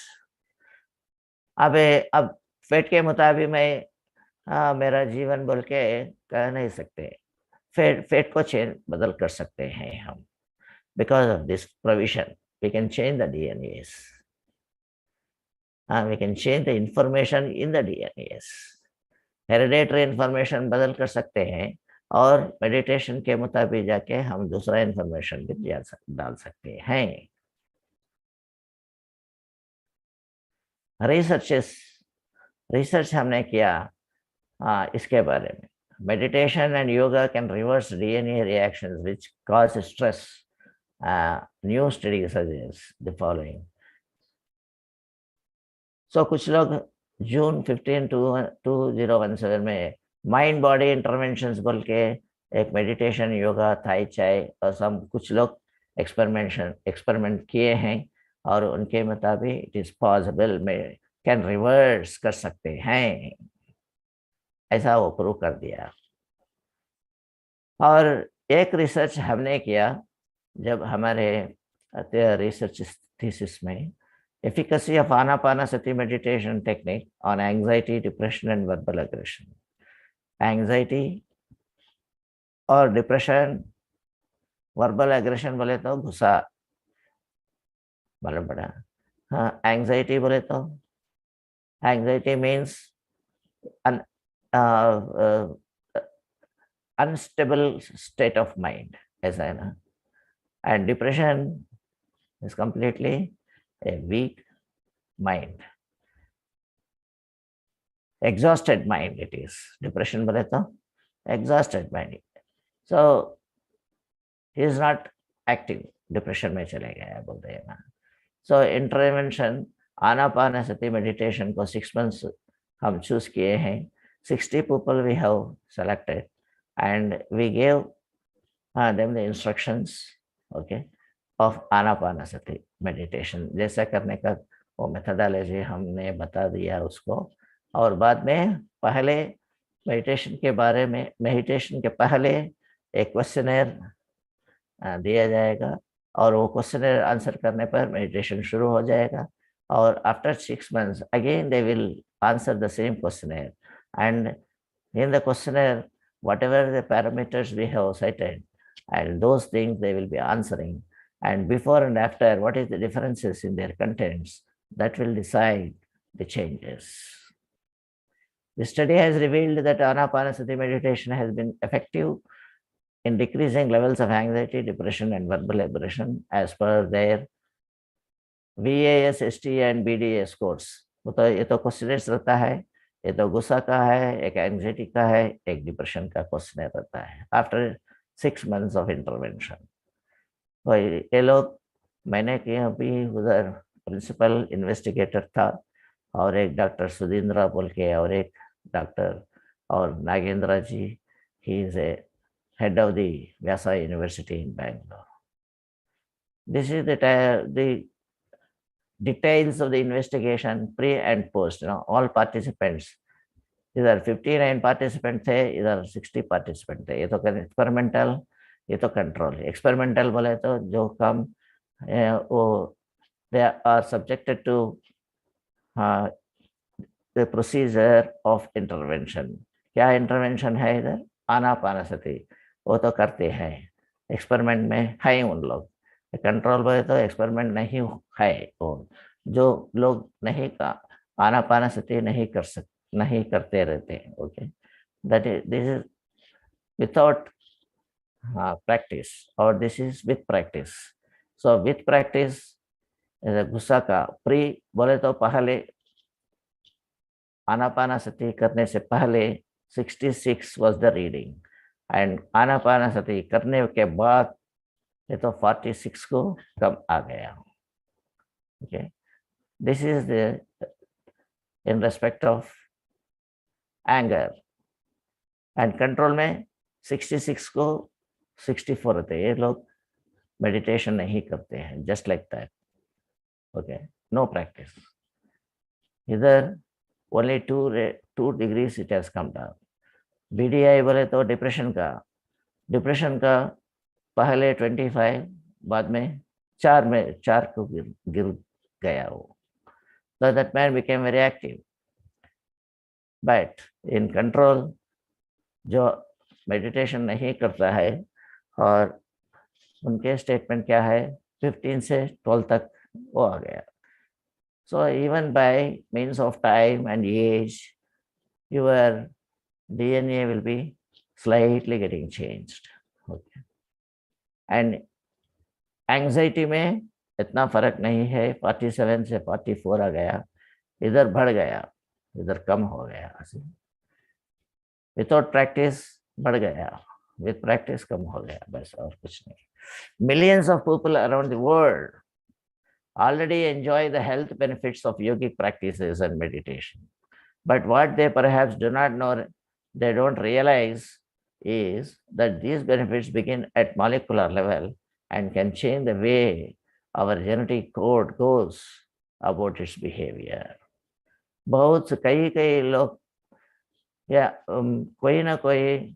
Speaker 2: अब फेट के मुताबिक मैं मेरा जीवन बोल के कह नहीं सकते। फेट को चेंज बदल कर सकते हैं हम। Because of this provision we can change the DNAs, we can change the information in the DNAs। हेरिडेटरी इंफॉर्मेशन बदल कर सकते हैं और मेडिटेशन के मुताबिक जाके हम दूसरा इंफॉर्मेशन भी डाल सकते हैं। रिसर्च हमने किया इसके बारे में। Meditation and yoga can reverse DNA reactions which cause stress. New study suggest the following. So कुछ लोग जून 15 2017 में माइंड बॉडी इंटरवेंशंस बोल के एक मेडिटेशन, योगा, थाई चाय और सब कुछ लोग एक्सपेरिमेंट किए हैं और उनके मुताबिक इट इज पॉसिबल में कैन रिवर्स कर सकते हैं, ऐसा वो प्रूव कर दिया। और एक रिसर्च हमने किया जब हमारे रिसर्च थीसिस में, efficacy of anapanasati meditation technique on anxiety, depression and verbal aggression। Anxiety और डिप्रेशन, वर्बल एग्रेशन बोले तो गुस्सा मालूम पड़ा। हाँ, एंजाइटी बोले तो anxiety means unstable state of mind, ऐसा है ना। And depression is completely a weak mind, exhausted mind it is। depression बोले तो exhausted mind, so he is not active, depression में चले गया बोलते हैं ना। so intervention आनापानसति meditation को 6 months हम चूज किए हैं। 60 people we have selected and we gave them the instructions, okay, of Anapanasati meditation। जैसा करने का वो मेथोडोलॉजी हमने बता दिया उसको। और बाद में पहले मेडिटेशन के पहले एक क्वेश्चनर दिया जाएगा और वो क्वेश्चनर आंसर करने पर मेडिटेशन शुरू हो जाएगा। और after 6 months again they will answer the same questioner and in the questioner whatever the parameters we have cited and those things they will be answering, and before and after what is the differences in their contents, that will decide the changes. The study has revealed that anapanasati meditation has been effective in decreasing levels of anxiety, depression, and verbal aggression as per their VAS, ST, and BDA scores। तो ये तो क्वेश्चनर्स रहता है, ये तो गुस्सा का है, एक एंग्जाइटी का है, एक डिप्रेशन का क्वेश्चनर रहता है आफ्टर 6 months ऑफ इंटरवेंशन। तो ये लोग, मैंने किया अभी उधर प्रिंसिपल इन्वेस्टिगेटर था और एक डॉक्टर सुधींद्रा बोल के और एक डॉक्टर और Nagendra ji, he is a head of the Vyasa University in Bangalore। This is the details of the investigation pre and post, all participants, इधर 59 participants थे, इधर 60 participants थे। ये तो एक्सपेरिमेंटल, ये तो कंट्रोल। एक्सपेरिमेंटल बोले तो जो काम वो they are subjected to the procedure of intervention। क्या इंटरवेंशन है इधर, आनापानसति, वो तो करते हैं, एक्सपेरिमेंट में है उन लोग। कंट्रोल बोले तो एक्सपेरिमेंट नहीं है, वो जो लोग नहीं का आनापानसति नहीं करते रहते हैं, okay. That is this is without practice और this is with practice. So with practice गुस्सा का प्री बोले तो पहले आनापानासति करने से पहले 66 was the reading, and आनापानासति करने के बाद ये तो 46 को कम आ गया. Okay, this is the in respect of anger, and control में 66 को 64 रहते हैं. ये लोग मेडिटेशन नहीं करते हैं, just like that. Okay, no practice. इधर only 2 degrees it has come down. BDI बोले तो डिप्रेशन का पहले 25, बाद में 4 को गिर गया वो. So that man became very active. But in control, जो मेडिटेशन नहीं करता है, और उनके स्टेटमेंट क्या है, 15 से 12 तक वो आ गया. So even by means of time and age, your DNA will be slightly getting changed. Okay. And anxiety में इतना फर्क नहीं है, 47 से 44 आ गया, इधर बढ़ गया, इधर कम हो गया. विदाउट प्रैक्टिस बढ़ गया, विद प्रैक्टिस कम हो गया, बस और कुछ नहीं. Millions of people around the world already enjoy the health benefits of yogic practices and meditation. But what they perhaps do not know, they don't realize, is that these benefits begin at molecular level and can change the way our genetic code goes about its behavior. बहुत कई लोग या कोई ना कोई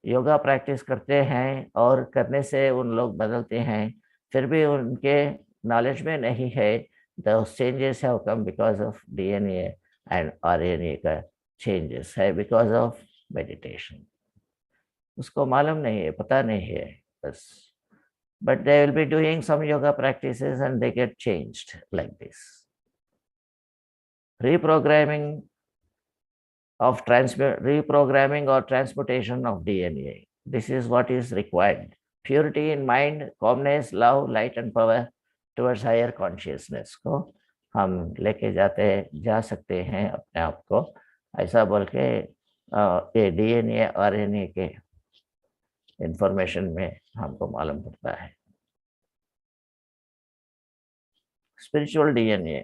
Speaker 2: योगा प्रैक्टिस करते हैं और करने से उन लोग बदलते हैं, फिर भी उनके नॉलेज में नहीं है. Those changes have come because of DNA and RNA का changes है because of meditation. उसको मालूम नहीं है, पता नहीं है बस. But they will be doing some yoga practices and they get changed like this. Reprogramming or transmutation of DNA. This is what is required. Purity in mind, calmness, love, light and power towards higher consciousness को हम लेके जा सकते हैं अपने आप को, ऐसा बोल के ये DNA RNA के इंफॉर्मेशन में हमको मालूम पड़ता है. स्पिरिचुअल DNA,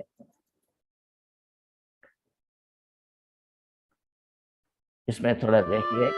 Speaker 2: इसमें थोड़ा देखिए.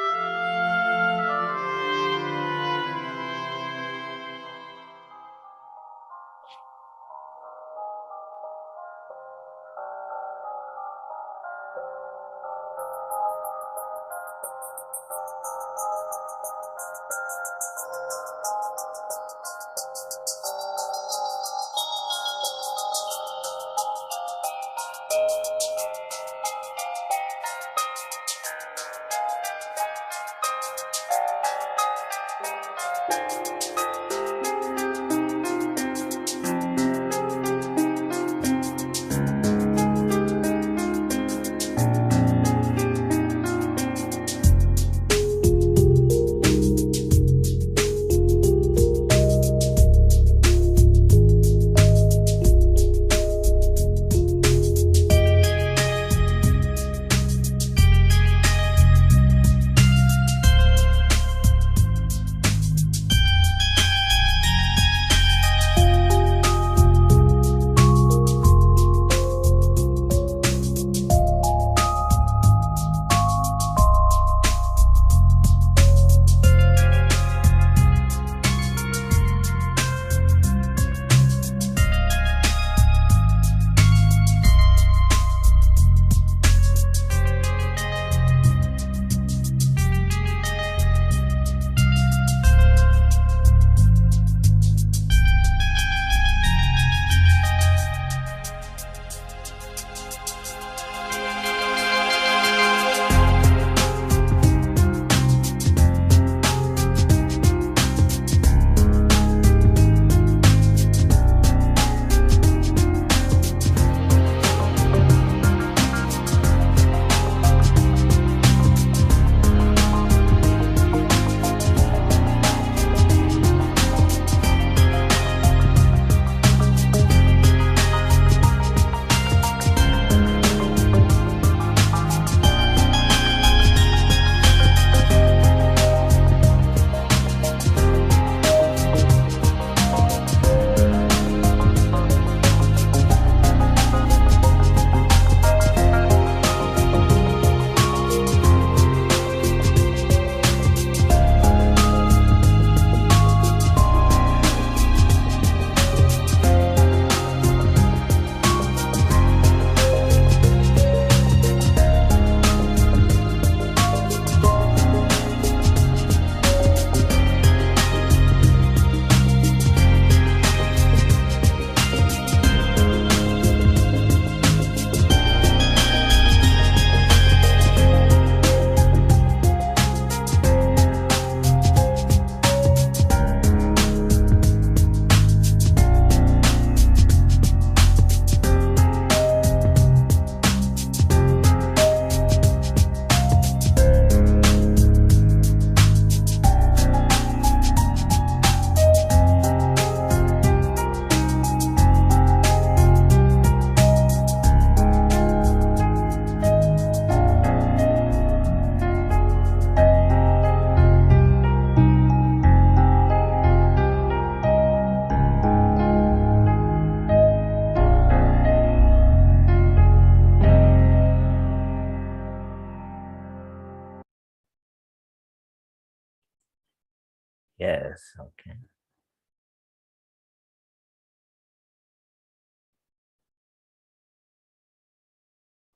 Speaker 2: Yes, okay.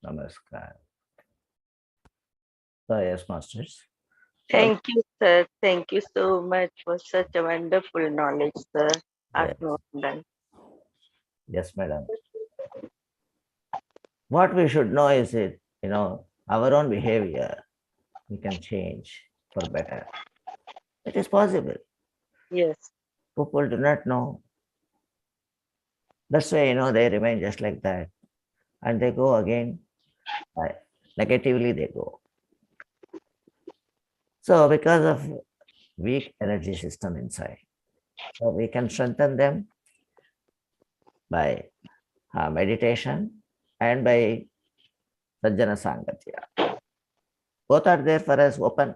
Speaker 2: Namaskar. So yes, masters. So
Speaker 1: Thank you, sir. Thank you so much for such a wonderful knowledge, sir.
Speaker 2: yes,
Speaker 1: Done.
Speaker 2: yes, madam. What we should know is it, our own behavior we can change for better. It is possible.
Speaker 1: Yes,
Speaker 2: People do not know. That's why they remain just like that, and they go again. uh, Negatively they go. So because of weak energy system inside, so we can strengthen them by meditation and by Sajjana Sangatya. Both are there for us open.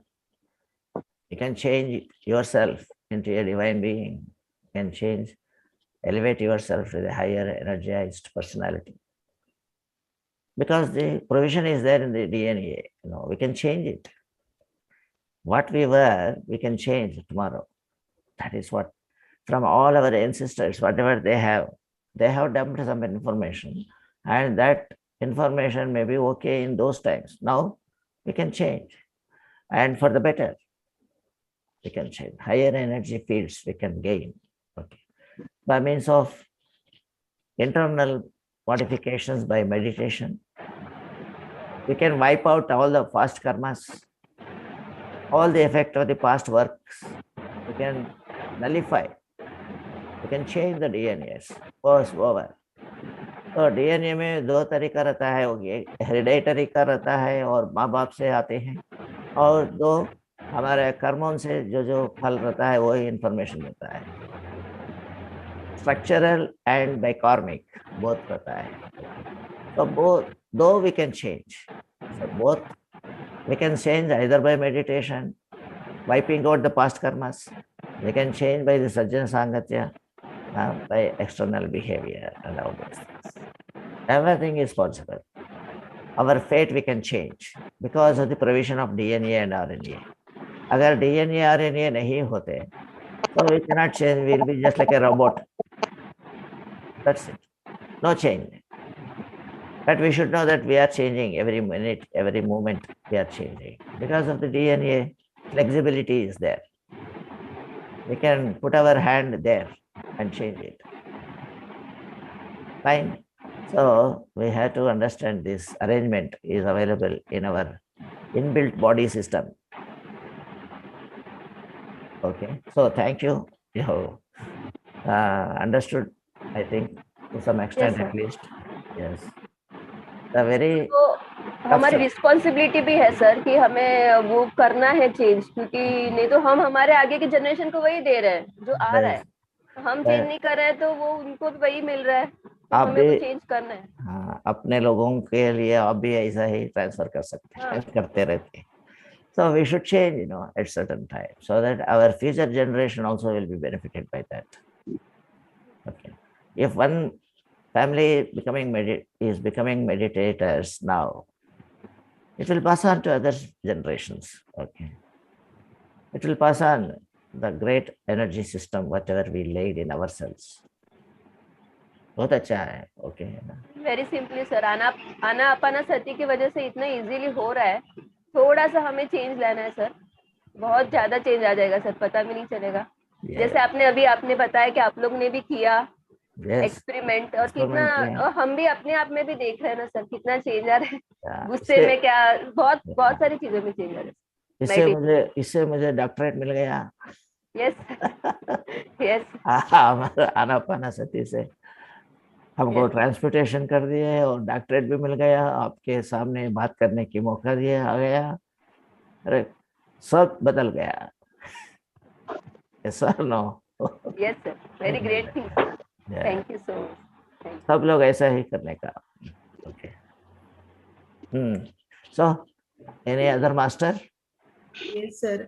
Speaker 2: You can change yourself into a divine being. You can change, elevate yourself to the higher energized personality. Because the provision is there in the DNA, we can change it. What we were, we can change tomorrow. That is what, from all our ancestors, whatever they have dumped some information, and that information may be okay in those times. Now we can change, and for the better, we can change. Higher energy fields we can gain, okay, by means of internal modifications by meditation. We can wipe out all the past karmas, all the effect of the past works. We can nullify. We can change the DNAs. Was over. तो डीएनए में दो तरीका रहता है, हेरिडेटरी का रहता है और माँ बाप से आते हैं, और दो हमारे कर्मों से जो जो फल रहता है वही इंफॉर्मेशन देता है. स्ट्रक्चरल एंड बाय कार्मिक बोथ रहता है. So both, though we can change, so both we can change either by meditation, wiping out the past karmas. We can change by the Sajjana Sangatya, by external behavior and all those things. Everything is possible. Our fate we can change because of the provision of DNA and RNA. अगर DNA RNA नहीं होते, so we cannot change. We'll be just like a robot. That's it. No change. But we should know that we are changing every minute, every moment we are changing. Because of the DNA, flexibility is there. We can put our hand there and change it. Fine. So we have to understand this arrangement is available in our inbuilt body system. Okay. So thank you. You have understood, I think, to some extent
Speaker 3: Yes,
Speaker 2: at
Speaker 3: sir.
Speaker 2: least. Yes. The very
Speaker 3: तो हमारी रिस्पॉन्सिबिलिटी भी है सर कि हमें वो करना है चेंज, क्योंकि नहीं तो हम हमारे आगे की जनरेशन को वही दे रहे हैं जो आ रहा है. हम चेंज नहीं कर रहे हैं तो वो उनको भी वही मिल रहा है, तो
Speaker 2: आप
Speaker 3: हमें
Speaker 2: भी
Speaker 3: तो चेंज करना है.
Speaker 2: हाँ, अपने लोगों के लिए आप भी ऐसा ही ट्रांसफर कर सकते हैं, करते रहते हैं. So we should change, at certain time, so that our future generation also will be benefited by that. Okay. If one family is becoming meditators now, it will pass on to other generations. Okay. It will pass on the great energy system, whatever we laid in ourselves. बहुत अच्छा है. ओके.
Speaker 3: वेरी सिंपली सर, आना अपना सती की वजह से इतना इजीली हो रहा है. थोड़ा सा हमें चेंज लाना है सर, बहुत ज्यादा चेंज आ जाएगा सर, पता भी नहीं चलेगा. जैसे आपने बताया कि आप लोग ने भी किया एक्सपेरिमेंट, और कितना, और हम भी अपने आप में भी देख रहे हैं ना सर, कितना चेंज आ रहा है. गुस्से में क्या, बहुत सारी चीजों में चेंज आ रहा है.
Speaker 2: इससे मुझे डॉक्टरेट मिल गया.
Speaker 3: Yes yes.
Speaker 2: हमारा आनापाना सती से हमको ट्रांसपोर्टेशन कर दिए और डॉक्टरेट भी मिल गया. आपके सामने बात करने की मौका दिया आ गया. अरे सब बदल गया. Sir no.
Speaker 3: Yes sir, very great thing. Thank you so much.
Speaker 2: सब लोग ऐसा ही करने का. Okay. So any other master?
Speaker 4: Yes sir,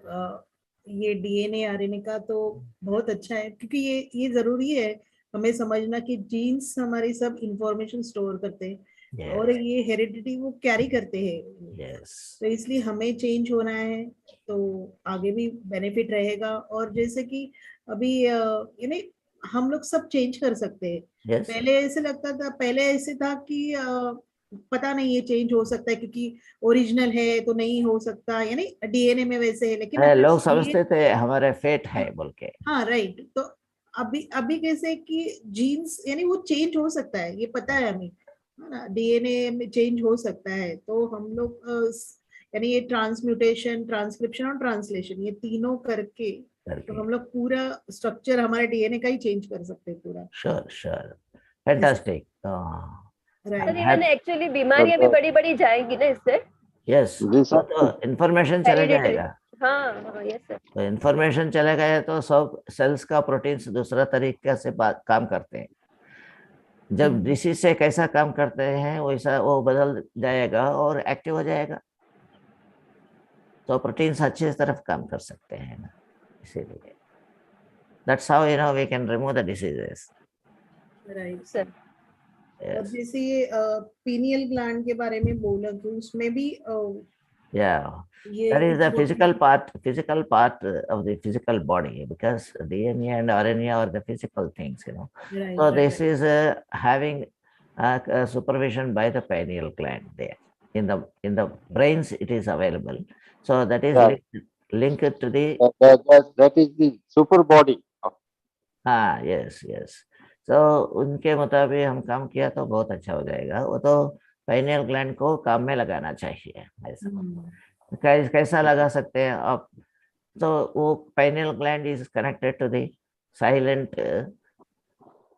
Speaker 4: ये डीएनए आरएनए का तो बहुत अच्छा है, क्योंकि ये जरूरी है हमें समझना कि जीन्स हमारी सब इंफॉर्मेशन स्टोर करते हैं. और
Speaker 2: yes,
Speaker 4: ये हेरिडिटी वो कैरी करते हैं,
Speaker 2: yes,
Speaker 4: तो इसलिए हमें चेंज होना है, तो आगे भी बेनिफिट रहेगा। और जैसे कि अभी यानी हम लोग सब चेंज कर सकते हैं।
Speaker 2: yes.
Speaker 4: पहले ऐसे लगता था, पहले ऐसे था कि पता नहीं ये चेंज हो सकता है क्योंकि ओरिजिनल है तो नहीं हो सकता, यानी डीएनए में वैसे है, लेकिन अगर
Speaker 2: लोग
Speaker 4: ये
Speaker 2: समझते थे हमारे फेट है बोल के।
Speaker 4: हाँ राइट, तो अभी अभी कैसे कि जीन्स यानी वो चेंज हो सकता है, ये पता है हमें, है ना, डीएनए में चेंज हो सकता है। तो हम लोग यानी ये ट्रांसम्यूटेशन, ट्रांसक्रिप्शन और ट्रांसलेशन, ये तीनों करके तो हम लोग पूरा स्ट्रक्चर हमारे डीएनए का ही चेंज कर सकते हैं पूरा।
Speaker 2: श्योर श्योर,
Speaker 4: ऐसा
Speaker 2: fantastic.
Speaker 3: Sir
Speaker 4: right.
Speaker 3: Even actually बीमारियां भी बड़ी बड़ी जाएंगी ना इससे,
Speaker 2: यस, तो इंफॉर्मेशन चले
Speaker 3: हेरिडिटरी।
Speaker 2: जाएगा।
Speaker 3: हाँ हाँ यस सर।
Speaker 2: तो इंफॉर्मेशन चले गए तो सब सेल्स का प्रोटीन्स दूसरा तरीके से काम करते हैं। जब डिसीज से कैसा काम करते हैं वैसा वो बदल जाएगा और एक्टिव हो जाएगा, तो प्रोटीन्स अच्छी तरफ काम कर सकते हैं ना, इसीलिए that's how we can remove the diseases.
Speaker 4: Right
Speaker 3: sir
Speaker 4: और जैसे ये पीनियल ग्लैंड के बारे में बोला कि उसमें भी
Speaker 2: yeah,
Speaker 4: ये
Speaker 2: that is
Speaker 4: कुछ
Speaker 2: the physical part of the physical body, because DNA and RNA are the physical things,
Speaker 4: right
Speaker 2: so this is having supervision by the pineal gland there. In the brains it is available, so that is linked to the
Speaker 5: that is the super body.
Speaker 2: yes, yes. So उनके मुताबिक हम काम किया तो बहुत अच्छा हो जाएगा। वो तो पाइनियल ग्लैंड को काम में लगाना चाहिए, ऐसा कैसा लगा सकते हैं आप? तो वो pineal gland is connected to the silent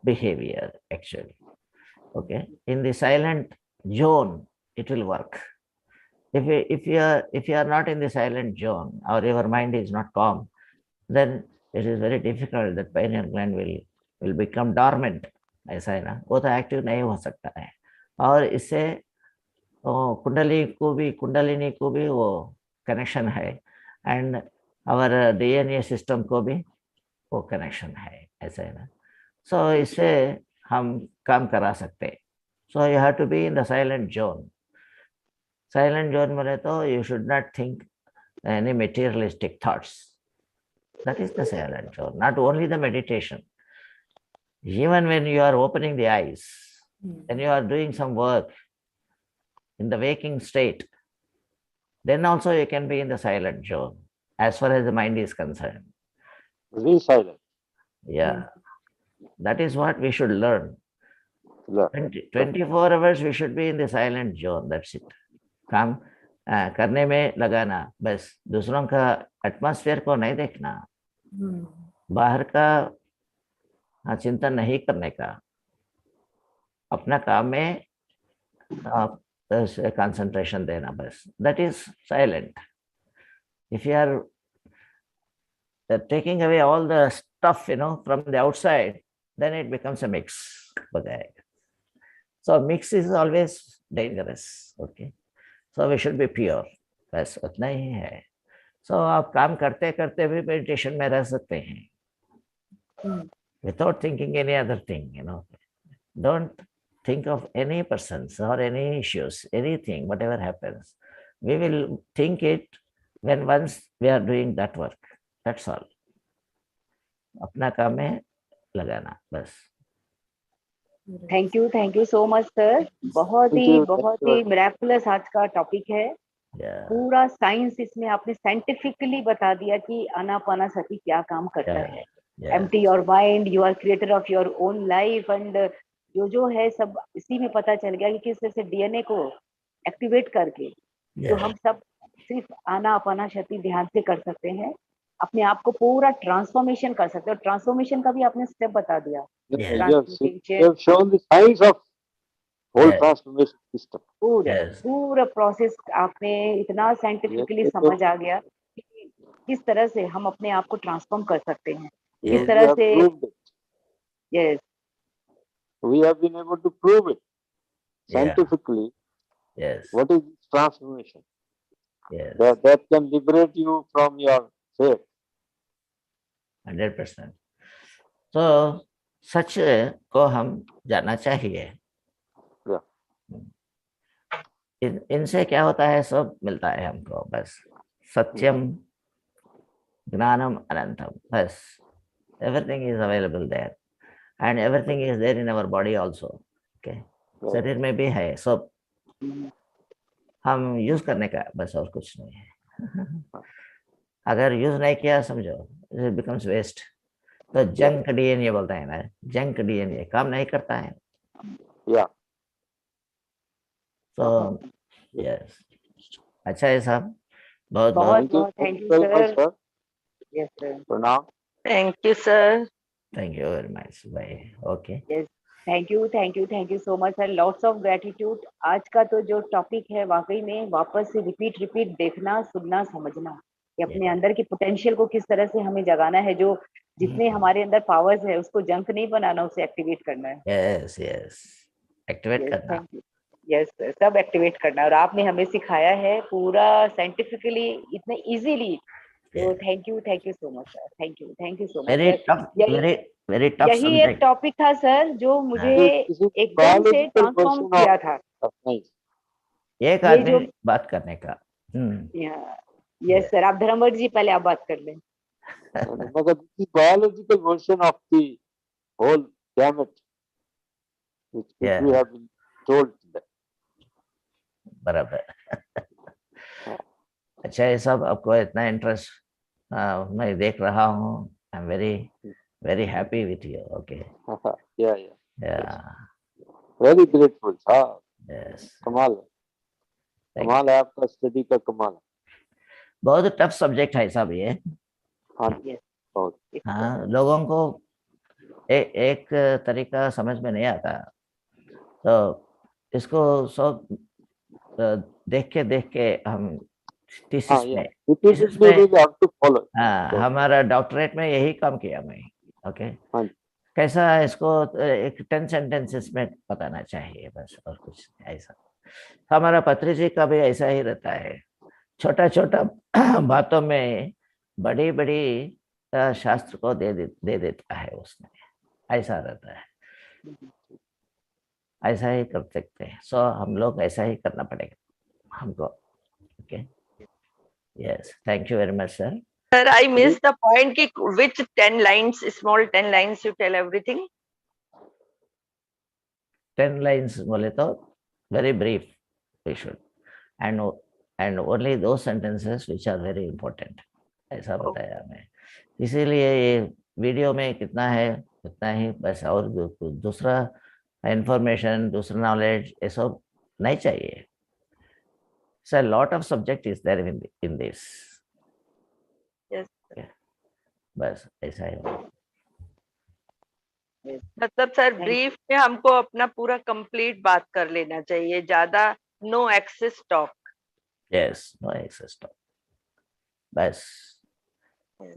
Speaker 2: behavior actually. Okay, in the silent zone it will work. If you are not in the silent zone or your mind is not calm, then it is very difficult that pineal gland will become dormant. ऐसा है ना, वो तो एक्टिव नहीं हो सकता है। और इससे कुंडलिनी को भी वो कनेक्शन है, एंड आवर डीएनए सिस्टम को भी वो कनेक्शन है, ऐसा है ना। सो इससे हम काम करा सकते हैं। So you have to be in the silent zone. Silent zone बोले तो you should not think any materialistic thoughts. That is the silent zone, not only the meditation. Even when you are opening the eyes, when you are doing some work in the waking state, then also you can be in the silent zone as far as the mind is concerned.
Speaker 5: Be silent.
Speaker 2: Yeah, that is what we should learn.
Speaker 5: Yeah.
Speaker 2: 24 hours we should be in the silent zone. That's it. काम करने में लगाना, बस दूसरों का एटमॉस्फेयर को नहीं देखना, बाहर का चिंतन नहीं करने का, अपना काम में आप कंसंट्रेशन देना, बस that is silent. If you are taking away all the stuff from the outside, then it becomes a mix. So mix is always dangerous. Okay, so we should be pure. बस उतना ही है। So आप काम करते करते भी मेडिटेशन में रह सकते हैं, without thinking any other thing. Don't think of any persons or any issues, anything, whatever happens. We will think it when once we are doing that work. That's all. अपना काम में लगाना, बस।
Speaker 1: Thank you so much sir. बहुत ही मिरेकुलस आज का टॉपिक है। पूरा साइंस इसमें आपने साइंटिफिकली बता दिया कि आनापानासती क्या काम करता है। Empty your mind, you are creator of your own life, and जो है सब इसी में पता चल गया कि किस तरह से डीएनए को एक्टिवेट करके जो हम सब सिर्फ आनापानासती ध्यान से कर सकते हैं, अपने आप को पूरा ट्रांसफॉर्मेशन कर सकते हो। ट्रांसफॉर्मेशन का भी आपने स्टेप बता दिया।
Speaker 5: You have shown the science of whole transformation system.
Speaker 1: पूरा प्रोसेस आपने इतना साइंटिफिकली समझ आ गया कि किस तरह से हम अपने आप को ट्रांसफॉर्म कर सकते हैं, किस तरह से। Yes,
Speaker 5: we have been able to prove it scientifically.
Speaker 2: Yes.
Speaker 5: What is transformation?
Speaker 2: Yes.
Speaker 5: That can liberate you from your fate.
Speaker 2: 100%. तो सच को हम जानना चाहिए। इनसे क्या होता है, सब मिलता है हमको, बस सत्यम ज्ञानम अनंतम, बस everything is available there and everything is there in our body also. Okay, शरीर में भी है सब, हम यूज करने का बस, और कुछ नहीं है। अगर यूज नहीं किया समझो इट बिकम्स वेस्ट। तो जंक डीएनए बोलते हैं ना, जंक डीएनए काम नहीं करता है। तो यस, अच्छा है साहब, बहुत बहुत
Speaker 1: बहुत thank you sir. Yes sir,
Speaker 5: प्रणाम।
Speaker 3: Thank you sir.
Speaker 2: Thank you very much भाई। Okay,
Speaker 1: yes, thank you so much sir, lots of gratitude. आज का तो जो टॉपिक है वाकई में वापस से रिपीट रिपीट देखना, सुनना, समझना कि अपने अंदर की पोटेंशियल को किस तरह से हमें जगाना है, जो जितने हमारे अंदर पावर्स है उसको जंक नहीं बनाना, उसे एक्टिवेट करना है।
Speaker 2: यस यस, एक्टिवेट
Speaker 1: यस
Speaker 2: करना।
Speaker 1: Thank you. यस सर, सब एक्टिवेट करना, और आपने हमें सिखाया है पूरा साइंटिफिकली, इतने इजीली। तो thank you so much sir, thank you so much
Speaker 2: very
Speaker 1: sir.
Speaker 2: Tough,
Speaker 1: यही
Speaker 2: वेरी वेरी टफ
Speaker 1: यही एक
Speaker 2: सब्जेक्ट।
Speaker 1: टॉपिक था सर जो मुझे
Speaker 5: This is
Speaker 1: एकदम से
Speaker 5: biological
Speaker 1: ट्रांसफॉर्म
Speaker 5: version
Speaker 1: किया था।
Speaker 5: of science.
Speaker 2: एक
Speaker 1: ये
Speaker 2: आदमी
Speaker 1: जो
Speaker 2: बात करने का।
Speaker 1: यस सर, आप धर्मवर जी पहले आप बात कर लें।
Speaker 5: Because this is biological version of the whole gamut which we have been told today.
Speaker 2: बराबर। अच्छा, ये सब आपको इतना इंटरेस्ट मैं देख रहा हूँ। I am very very happy with you. Okay,
Speaker 5: Yeah.
Speaker 2: या
Speaker 5: Very grateful. हाँ,
Speaker 2: यस,
Speaker 5: कमाल है, कमाल है, आपका स्टडी का कमाल है।
Speaker 2: बहुत टफ सब्जेक्ट है सब ये।
Speaker 5: हाँ,
Speaker 1: यस,
Speaker 5: बहुत।
Speaker 2: हाँ, लोगों को एक तरीका समझ में नहीं आता, तो इसको सब देख के हम
Speaker 5: हाँ,
Speaker 2: थीसिस
Speaker 5: yeah.
Speaker 2: में थीसिस
Speaker 5: Repeatedly
Speaker 2: में
Speaker 5: we'll have to follow.
Speaker 2: हाँ, हमारा डॉक्टरेट में यही काम किया मैं। ओके,
Speaker 5: हाँ,
Speaker 2: कैसा इसको एक 10 सेंटेंसेस में बताना चाहिए बस, और कुछ नहीं। ऐसा हमारा पत्री जी का भी ऐसा ही रहता है, छोटा छोटा बातों में बड़ी बड़ी शास्त्र को दे देता है उसने, ऐसा रहता है। ऐसा ही कर सकते हैं, सो हम लोग ऐसा ही करना पड़ेगा हमको। Okay, yes, thank you very much sir.
Speaker 3: Sir, I missed the point ki which 10 lines, small 10 lines you tell everything.
Speaker 2: 10 lines बोले तो very brief we should, and only दो sentences which are very important, ऐसा बताया मैं। इसीलिए ये वीडियो में कितना है उतना ही बस, और दूसरा इंफॉर्मेशन, दूसरा नॉलेज ये सब नहीं चाहिए। So lot of subject is there in this.
Speaker 3: Yes.
Speaker 2: बस ऐसा ही होगा।
Speaker 3: मतलब सर ब्रीफ में हमको अपना पूरा कंप्लीट बात कर लेना चाहिए, ज्यादा no excess talk.
Speaker 2: Yes, no excess talk, बस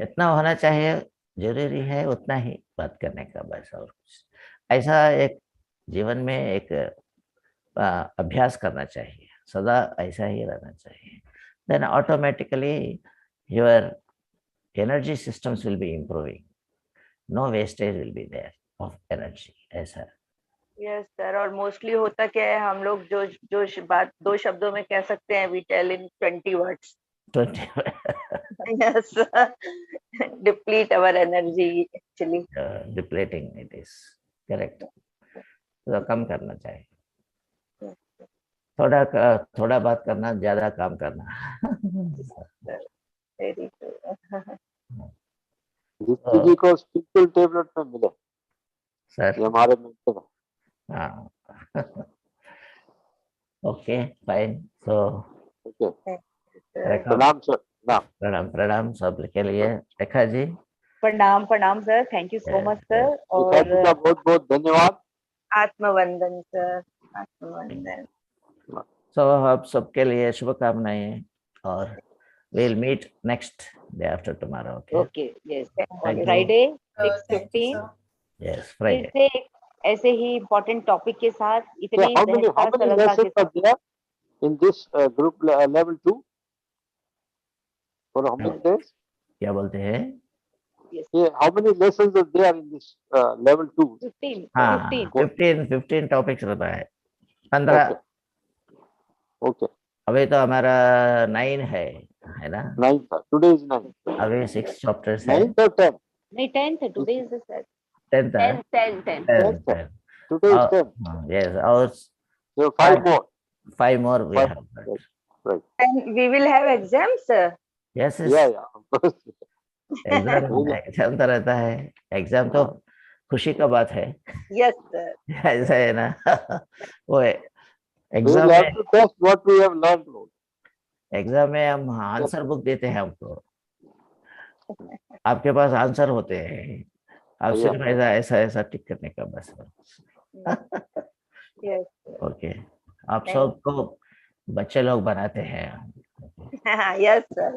Speaker 2: इतना होना चाहिए, जरूरी है उतना ही बात करने का बस, और कुछ ऐसा एक जीवन में एक अभ्यास करना चाहिए, सदा ऐसा ही रहना चाहिए। Then automatically your energy systems will be improving, no wastage will be there of energy, ऐसा।
Speaker 3: यस सर, और मोस्टली होता क्या है, हम लोग जो बात 2 शब्दों में कह सकते हैं, we tell in 20 words.
Speaker 2: 20
Speaker 3: yes, deplete our energy actually.
Speaker 2: Depleting it is correct, तो कम करना चाहिए, थोड़ा बात करना, ज्यादा काम करना।
Speaker 3: वेरी गुड
Speaker 5: जी को स्पिरिचुअल टेबलेट में मिले
Speaker 2: सर।
Speaker 5: ये हमारे मिलते हैं।
Speaker 2: हाँ, ओके फाइन, सो
Speaker 5: ओके, प्रणाम सर, प्रणाम।
Speaker 2: प्रणाम प्रणाम सब के लिए। रेखा जी,
Speaker 1: प्रणाम sir, thank you so much sir.
Speaker 5: Rekha ji का बहुत बहुत धन्यवाद।
Speaker 3: आत्मवंदन सर, आत्मवंदन।
Speaker 2: सो आप सबके लिए शुभकामनाएं, और we'll meet next day after tomorrow.
Speaker 1: Okay, yes,
Speaker 2: Thank you.
Speaker 1: Friday
Speaker 4: Thank you,
Speaker 1: 6:15
Speaker 4: sir.
Speaker 2: Yes,
Speaker 1: फिर
Speaker 2: Friday.
Speaker 1: से ऐसे ही इम्पोर्टेंट टॉपिक के साथ,
Speaker 5: So
Speaker 1: इतनी
Speaker 5: how many
Speaker 1: सहजता सरलता के
Speaker 5: lessons are
Speaker 1: साथ।
Speaker 5: there in this group level 2 for how many days?
Speaker 2: क्या बोलते हैं?
Speaker 5: Yeah, how many lessons are there in this level 2?
Speaker 1: 15
Speaker 2: हाँ, 15 टॉपिक्स रहता है, 15।
Speaker 5: Okay. Okay.
Speaker 2: अभी तो हमारा 9 है ना?
Speaker 5: 9th. Today is 9th.
Speaker 2: अभी 6 चैप्टर्स है।
Speaker 5: 9th or 10th?
Speaker 1: नहीं 10th है, टुडे इज द
Speaker 2: 10th है।
Speaker 3: 10 10
Speaker 5: 10th. Today is 10th.
Speaker 2: Yes, और
Speaker 5: So 5 more.
Speaker 2: 5 more we
Speaker 5: 5
Speaker 2: have got.
Speaker 5: Right. Right.
Speaker 1: and we will have exams, sir.
Speaker 2: Yes,
Speaker 5: Yeah, yeah. Of course.
Speaker 2: Exam तो रहता है। एग्जाम तो खुशी का बात है।
Speaker 1: Yes, sir.
Speaker 2: ऐसा है ना। वो
Speaker 5: We
Speaker 2: एग्जाम
Speaker 5: will have
Speaker 2: में
Speaker 5: to test what we have learned.
Speaker 2: Exam में हम आंसर बुक देते हैं हमको, आपके पास आंसर होते हैं, आप
Speaker 5: Yeah.
Speaker 2: सिर्फ ऐसा ऐसा ऐसा टिक करने का बस।
Speaker 1: Yes.
Speaker 2: ओके, आप
Speaker 1: Thank-
Speaker 2: सबको बच्चे लोग बनाते हैं।
Speaker 1: Yes, sir.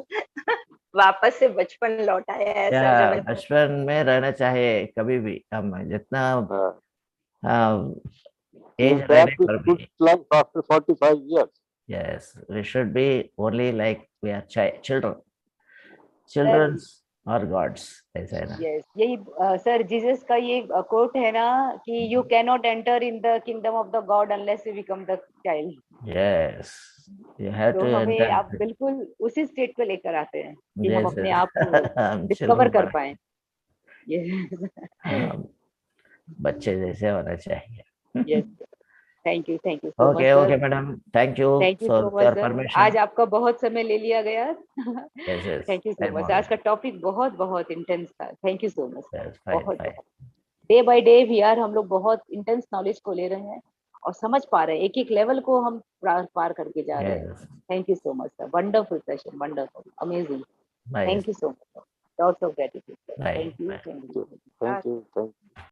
Speaker 1: वापस से बचपन लौट आया है
Speaker 2: क्या
Speaker 1: सर।
Speaker 2: बचपन में रहना चाहिए कभी भी, हम जितना एज
Speaker 5: Came
Speaker 2: रहने
Speaker 5: back to
Speaker 2: पर
Speaker 5: school
Speaker 2: भी।
Speaker 5: life after 45 years.
Speaker 2: Yes, we should be only like we are children.
Speaker 1: Sir,
Speaker 2: Children are gods, ऐसा है ना?
Speaker 1: yes, यही सर जीसस का ये कोट है ना कि you can not enter in the kingdom of the God unless you become the child.
Speaker 2: Yes, you have
Speaker 1: तो
Speaker 2: to
Speaker 1: हमें
Speaker 2: enter.
Speaker 1: आप बिल्कुल उसी स्टेट पे लेकर आते हैं कि हम
Speaker 2: Yes,
Speaker 1: अपने
Speaker 2: yes.
Speaker 1: आप को
Speaker 2: हम
Speaker 1: डिस्कवर
Speaker 2: children
Speaker 1: कर
Speaker 2: बने।
Speaker 1: पाए। Yes.
Speaker 2: हाँ, बच्चे जैसे होना चाहिए।
Speaker 1: Yes. Thank you so much,
Speaker 2: Okay,
Speaker 1: sir.
Speaker 2: okay, madam. Thank you
Speaker 1: Thank you
Speaker 2: for
Speaker 1: so much,
Speaker 2: your
Speaker 1: sir.
Speaker 2: permission.
Speaker 1: आज आपका बहुत समय ले लिया गया।
Speaker 2: Yes, yes.
Speaker 1: Thank you so
Speaker 2: I'm
Speaker 1: much.
Speaker 2: all
Speaker 1: आज
Speaker 2: right.
Speaker 1: का टॉपिक बहुत बहुत इंटेंस था। Thank you so much.
Speaker 2: Yes, fine,
Speaker 1: बहुत
Speaker 2: fine.
Speaker 1: Day by day we are हम लोग बहुत इंटेंस नॉलेज को ले रहे हैं और समझ पा रहे हैं, एक एक लेवल को हम पार करके जा रहे हैं।
Speaker 2: Yes,
Speaker 1: thank you so much sir. Wonderful session, wonderful, amazing.
Speaker 2: nice.
Speaker 1: Thank you so much. Lots of gratitude.
Speaker 2: Bye,
Speaker 1: thank you,
Speaker 2: bye.
Speaker 1: Thank you.
Speaker 5: Thank you. Thank you.